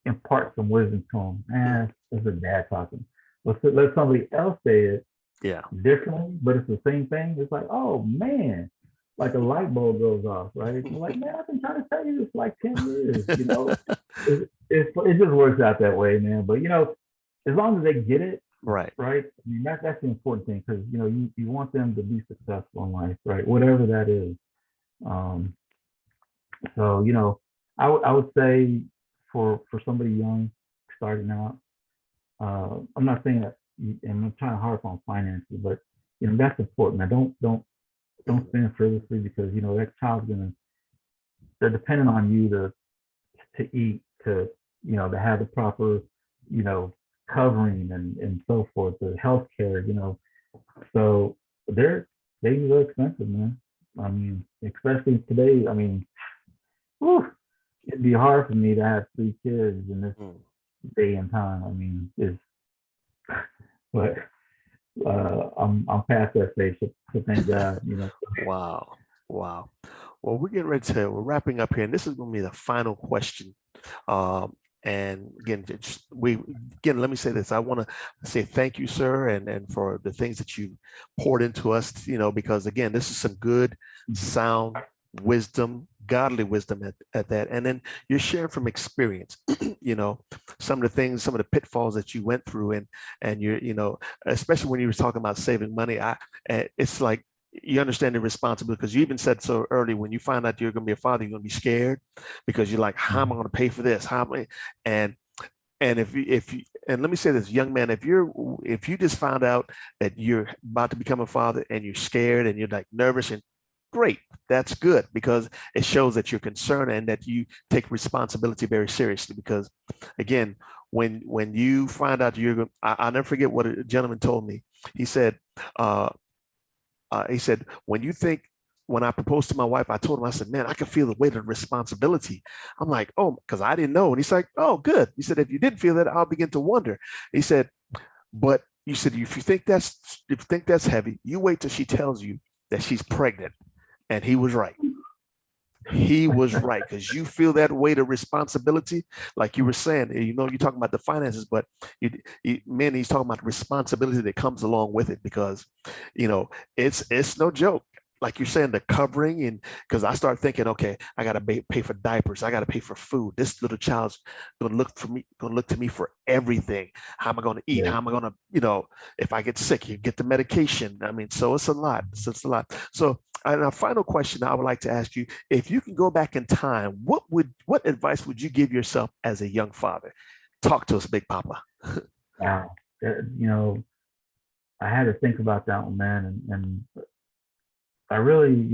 impart some wisdom to them. Mhm. This is dad talking. Let somebody else say it Yeah. differently, but it's the same thing. It's like, oh man, like a light bulb goes off, right? You're like, man, I've been trying to tell you this for like 10 years. It just works out that way, man. But as long as they get it, Right. right? I mean, that's the important thing, because you want them to be successful in life, right? Whatever that is. Um, so I would say for somebody young starting out, I'm not saying that, and I'm trying to harp on finances, but that's important. Now, don't spend frivolously, because that child's gonna they're depending on you to eat, to have the proper, you know, covering and so forth, the health care. So they're babies are expensive, man. I mean, especially today. I mean, whew, it'd be hard for me to have 3 kids in this Mm. day and time. I mean, it's but I'm past that stage, so thank God. Wow. Wow. Well, we're wrapping up here, and this is going to be the final question. Um, and again, let me say this. I want to say thank you, sir, and for the things that you poured into us, because again, this is some good, sound wisdom, godly wisdom at that. And then you're sharing from experience, some of the things, some of the pitfalls that you went through, and especially when you were talking about saving money, it's like you understand the responsibility, because you even said so early, when you find out you're going to be a father, you're going to be scared, because you're like, how am I going to pay for this? How am I? And if you and let me say this, young man, if you just found out that you're about to become a father and you're scared and you're like nervous, and great, that's good, because it shows that you're concerned and that you take responsibility very seriously. Because again, when you find out you're going, I'll never forget what a gentleman told me. He said, uh, when I proposed to my wife, I told him, I said, man, I can feel the weight of responsibility. I'm like, oh, because I didn't know. And he's like, oh, good. He said, if you didn't feel that, I'll begin to wonder. He said, but you said, if you think that's heavy, you wait till she tells you that she's pregnant. And he was right. He was right, because you feel that weight of responsibility, like you were saying. You're talking about the finances, but man, he's talking about the responsibility that comes along with it, because it's no joke. Like you're saying, the covering, and because I start thinking, okay, I got to pay for diapers, I got to pay for food. This little child's going to look to me for everything. How am I going to eat? Yeah. How am I going to, if I get sick, you get the medication. I mean, so it's a lot. So it's a lot. So, and our final question I would like to ask you: if you can go back in time, what advice would you give yourself as a young father? Talk to us, Big Papa. Wow. You know, I had to think about that one, man, and I really,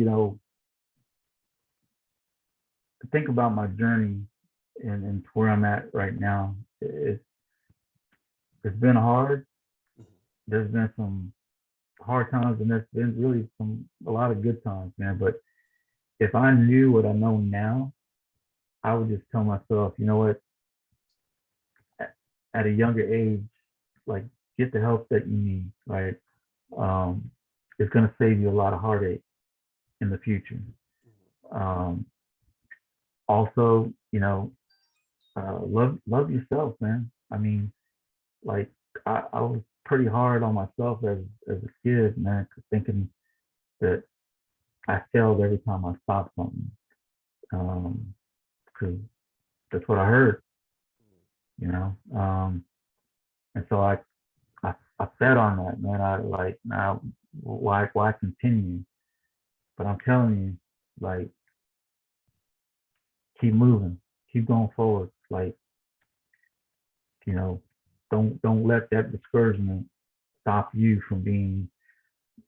think about my journey and where I'm at right now. It's been hard. There's been some hard times, and there's been really a lot of good times, man. But if I knew what I know now, I would just tell myself, you know what, at a younger age, like, get the help that you need. Right? Um, it's gonna save you a lot of heartache in the future. Um, Also, love yourself, man. I mean, like, I was pretty hard on myself as a kid, man, thinking that I failed every time I stopped something, because that's what I heard, you know. And so I fed on that, man. I like, now, why continue? But I'm telling you, like, keep moving, keep going forward. Like, you know, don't let that discouragement stop you from being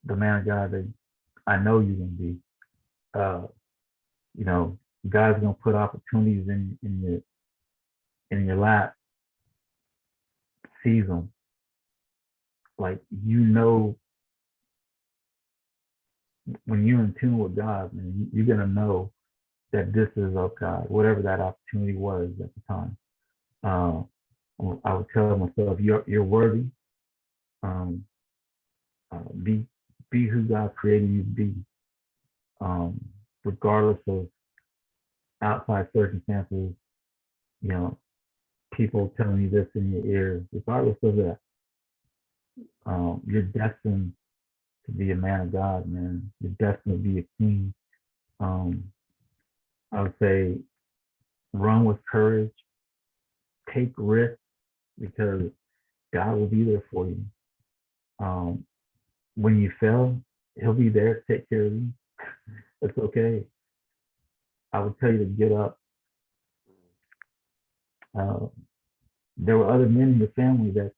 the man of God that I know you can be. Uh, God's gonna put opportunities in your lap, seize them. Like, when you're in tune with God, man, you're gonna know that this is of God, whatever that opportunity was at the time. Uh, I would tell myself, you're worthy. Um, be who God created you to be, um, regardless of outside circumstances. You know, people telling you this in your ear. Regardless of that, you're destined to be a man of God, man. You're destined to be a king. Um, I would say, run with courage, take risks, because God will be there for you. Um, when you fail, He'll be there to take care of you. It's okay. I would tell you to get up, Uh, there were other men in the family that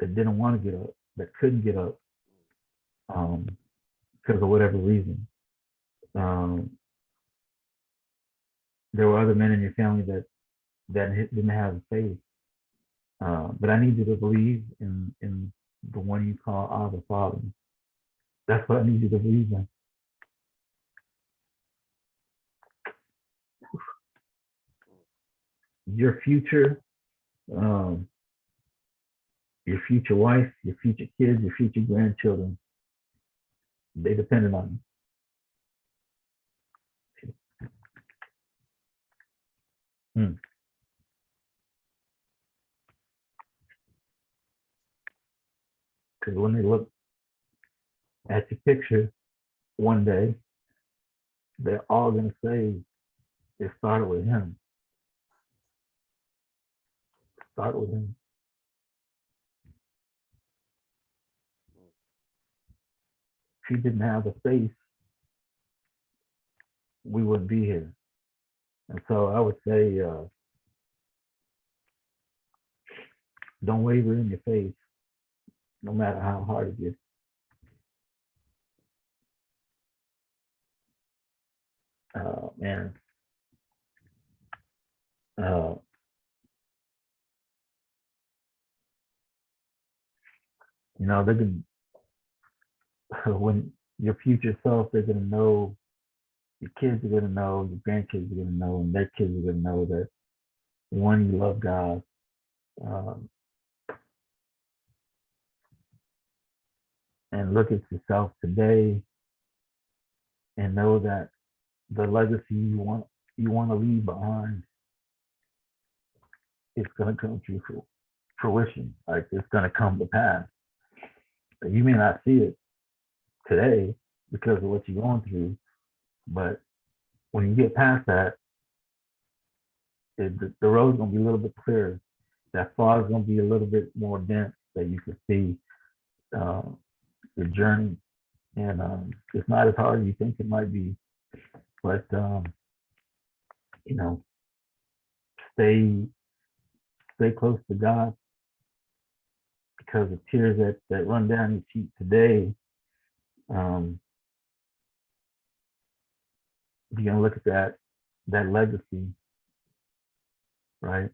didn't want to get up, that couldn't get up because of whatever reason. Um, there were other men in your family that didn't have faith. But I need you to believe in the one you call Abba Father. That's what I need you to believe in. Your future, um, your future wife, your future kids, your future grandchildren, they depended on you. Because when they look at your picture one day, they're all going to say, it started with him. It started with him. If he didn't have the faith, we wouldn't be here. And so I would say, don't waver in your faith, no matter how hard it gets. Man, uh, they're going to, when your future self, they're going to know, your kids are going to know, your grandkids are going to know, and their kids are going to know that, one, you love God. Um, and look at yourself today and know that the legacy you want to leave behind is going to come to fruition. Like, it's going to come to pass. You may not see it today because of what you're going through, but when you get past that, the road's going to be a little bit clearer. That fog is going to be a little bit more dense that you can see the journey. And it's not as hard as you think it might be, but you know, stay close to God, because the tears that run down your cheek today, you're gonna look at that legacy, right?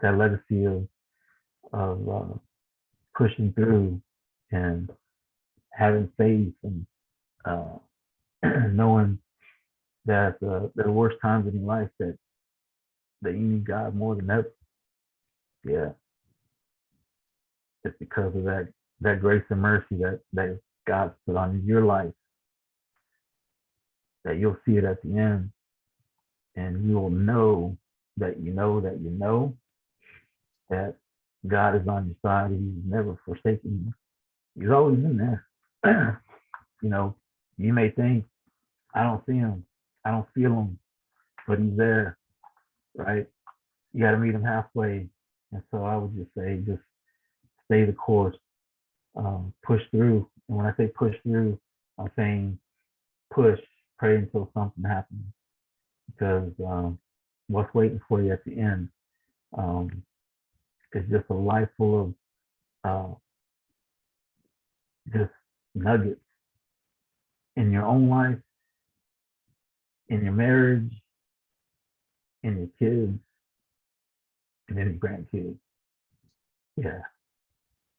That legacy of pushing through and having faith and knowing that there are worse times in your life that you need God more than ever. Yeah, it's because of that grace and mercy that God's put on your life, that you'll see it at the end, and you will know that you know that you know that God is on your side. He's never forsaken you. He's always been there. You may think, I don't see him, I don't feel him, but he's there, right? You got to meet him halfway. And so I would just say, just stay the course, push through. And when I say push through, I'm saying push, pray until something happens, because what's waiting for you at the end is just a life full of just nuggets in your own life, in your marriage, in your kids, and in your grandkids. Yeah,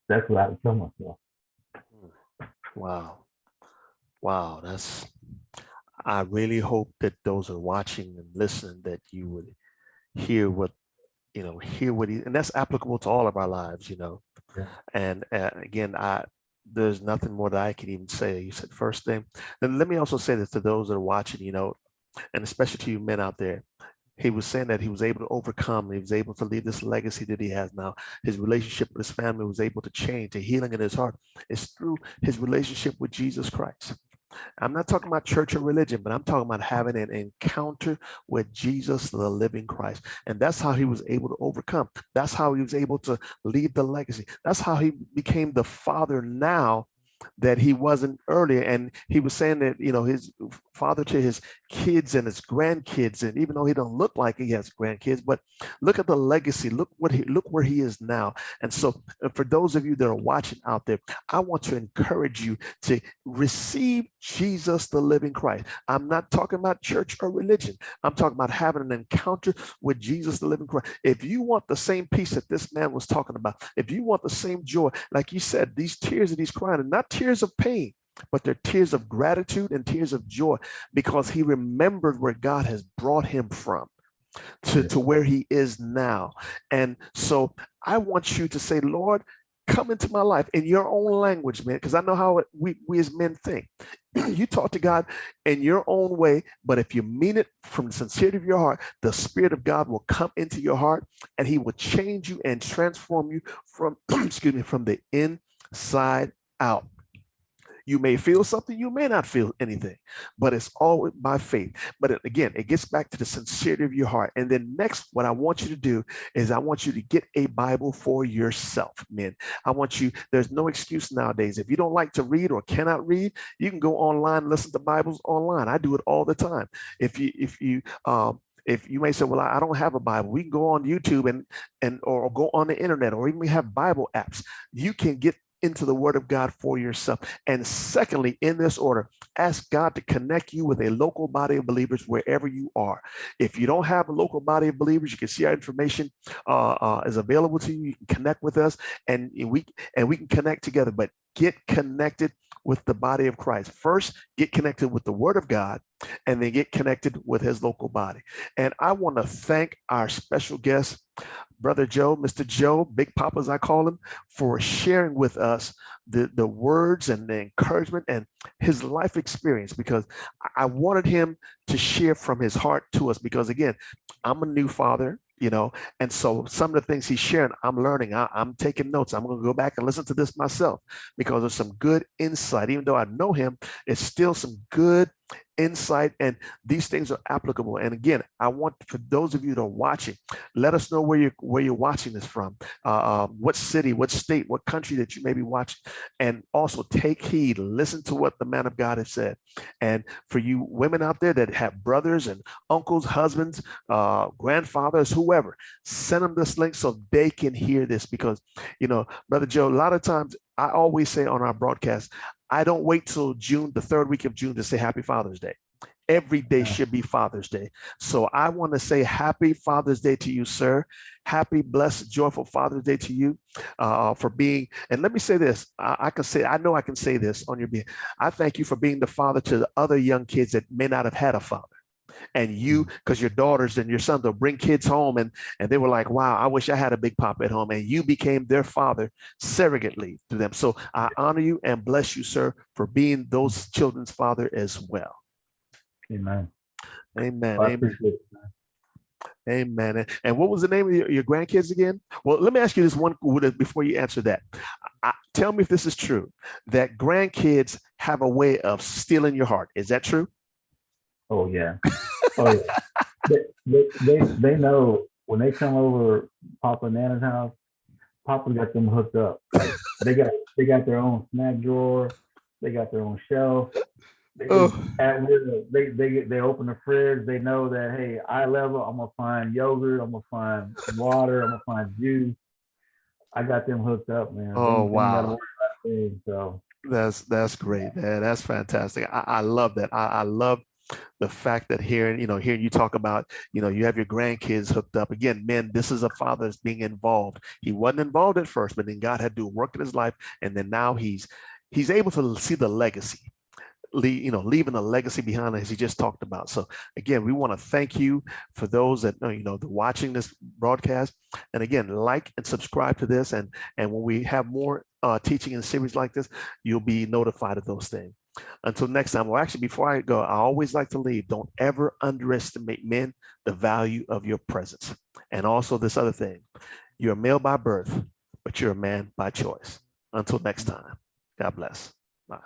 that's what I would tell myself. Wow. Wow. I really hope that those are watching and listening, that you would hear what, and that's applicable to all of our lives, Yeah. And again, there's nothing more that I can even say. You said first thing. And let me also say this to those that are watching, and especially to you men out there. He was saying that he was able to overcome, he was able to leave this legacy that he has now. His relationship with his family was able to change. The healing in his heart is through his relationship with Jesus Christ. I'm not talking about church or religion, but I'm talking about having an encounter with Jesus, the living Christ. And that's how he was able to overcome. That's how he was able to leave the legacy. That's how he became the father now that he wasn't earlier. And he was saying that, his father to his kids and his grandkids, and even though he don't look like he has grandkids, but look at the legacy, look where he is now. And so for those of you that are watching out there, I want to encourage you to receive Jesus, the living Christ. I'm not talking about church or religion. I'm talking about having an encounter with Jesus, the living Christ. If you want the same peace that this man was talking about, if you want the same joy, like you said, these tears that he's crying, and not tears of pain, but they're tears of gratitude and tears of joy, because he remembered where God has brought him from to where he is now. And so I want you to say, Lord, come into my life in your own language, man, because I know how we as men think. You talk to God in your own way, but if you mean it from the sincerity of your heart, the Spirit of God will come into your heart and he will change you and transform you from, excuse me, from the inside out. You may feel something, you may not feel anything, but it's all by faith. But again, it gets back to the sincerity of your heart. And then next, what I want you to do is I want you to get a Bible for yourself, men. I want you, there's no excuse nowadays. If you don't like to read or cannot read, you can go online and listen to Bibles online. I do it all the time. If you may say, well, I don't have a Bible, we can go on YouTube and or go on the internet, or even we have Bible apps. You can get into the Word of God for yourself. And secondly, in this order, ask God to connect you with a local body of believers wherever you are. If you don't have a local body of believers, you can see our information is available to you. You can connect with us, and we can connect together. But get connected with the body of Christ. First, get connected with the Word of God, and then get connected with his local body. And I want to thank our special guest, Brother Joe, Mr. Joe, Big Papa as I call him, for sharing with us the words and the encouragement and his life experience, because I wanted him to share from his heart to us, because again, I'm a new father, and so some of the things he's sharing, I'm learning. I'm taking notes. I'm going to go back and listen to this myself, because there's some good insight. Even though I know him, it's still some good insight, and these things are applicable. And again, I want, for those of you that are watching, let us know where you're watching this from, what city, what state, what country that you may be watching, and also take heed, listen to what the man of God has said. And for you women out there that have brothers and uncles, husbands, grandfathers, whoever, send them this link so they can hear this, because Brother Joe, a lot of times I always say on our broadcast, I don't wait till June, the third week of June, to say Happy Father's Day. Every day should be Father's Day. So I want to say Happy Father's Day to you, sir. Happy, blessed, joyful Father's Day to you for being, and let me say this, I know I can say this on your behalf. I thank you for being the father to the other young kids that may not have had a father. And you, because your daughters and your sons will bring kids home, and they were like, wow, I wish I had a big papa at home. And you became their father surrogately to them. So I honor you and bless you, sir, for being those children's father as well. Amen. Amen. Well, amen. Amen. And what was the name of your grandkids again? Well, let me ask you this one before you answer that. Tell me if this is true, that grandkids have a way of stealing your heart. Is that true? Oh, yeah. Oh, yeah. They know when they come over Papa and Nana's house, Papa got them hooked up. Like they got their own snack drawer, they got their own shelf. They open the fridge. They know that, hey, eye level, I'm gonna find yogurt, I'm gonna find water, I'm gonna find juice. I got them hooked up, man. Oh, They ain't gotta wow. worry about things. So That's great, man. That's fantastic. I love that. I love the fact that hearing you talk about, you have your grandkids hooked up. Again, men, this is a father that's being involved. He wasn't involved at first, but then God had to do work in his life, and then now he's able to see the legacy, leaving a legacy behind, as he just talked about. So again, we want to thank you for those that watching this broadcast. And again, like and subscribe to this, and when we have more teaching in series like this, you'll be notified of those things. Until next time. Well, actually, before I go, I always like to leave. Don't ever underestimate, men, the value of your presence. And also this other thing, you're a male by birth, but you're a man by choice. Until next time, God bless. Bye.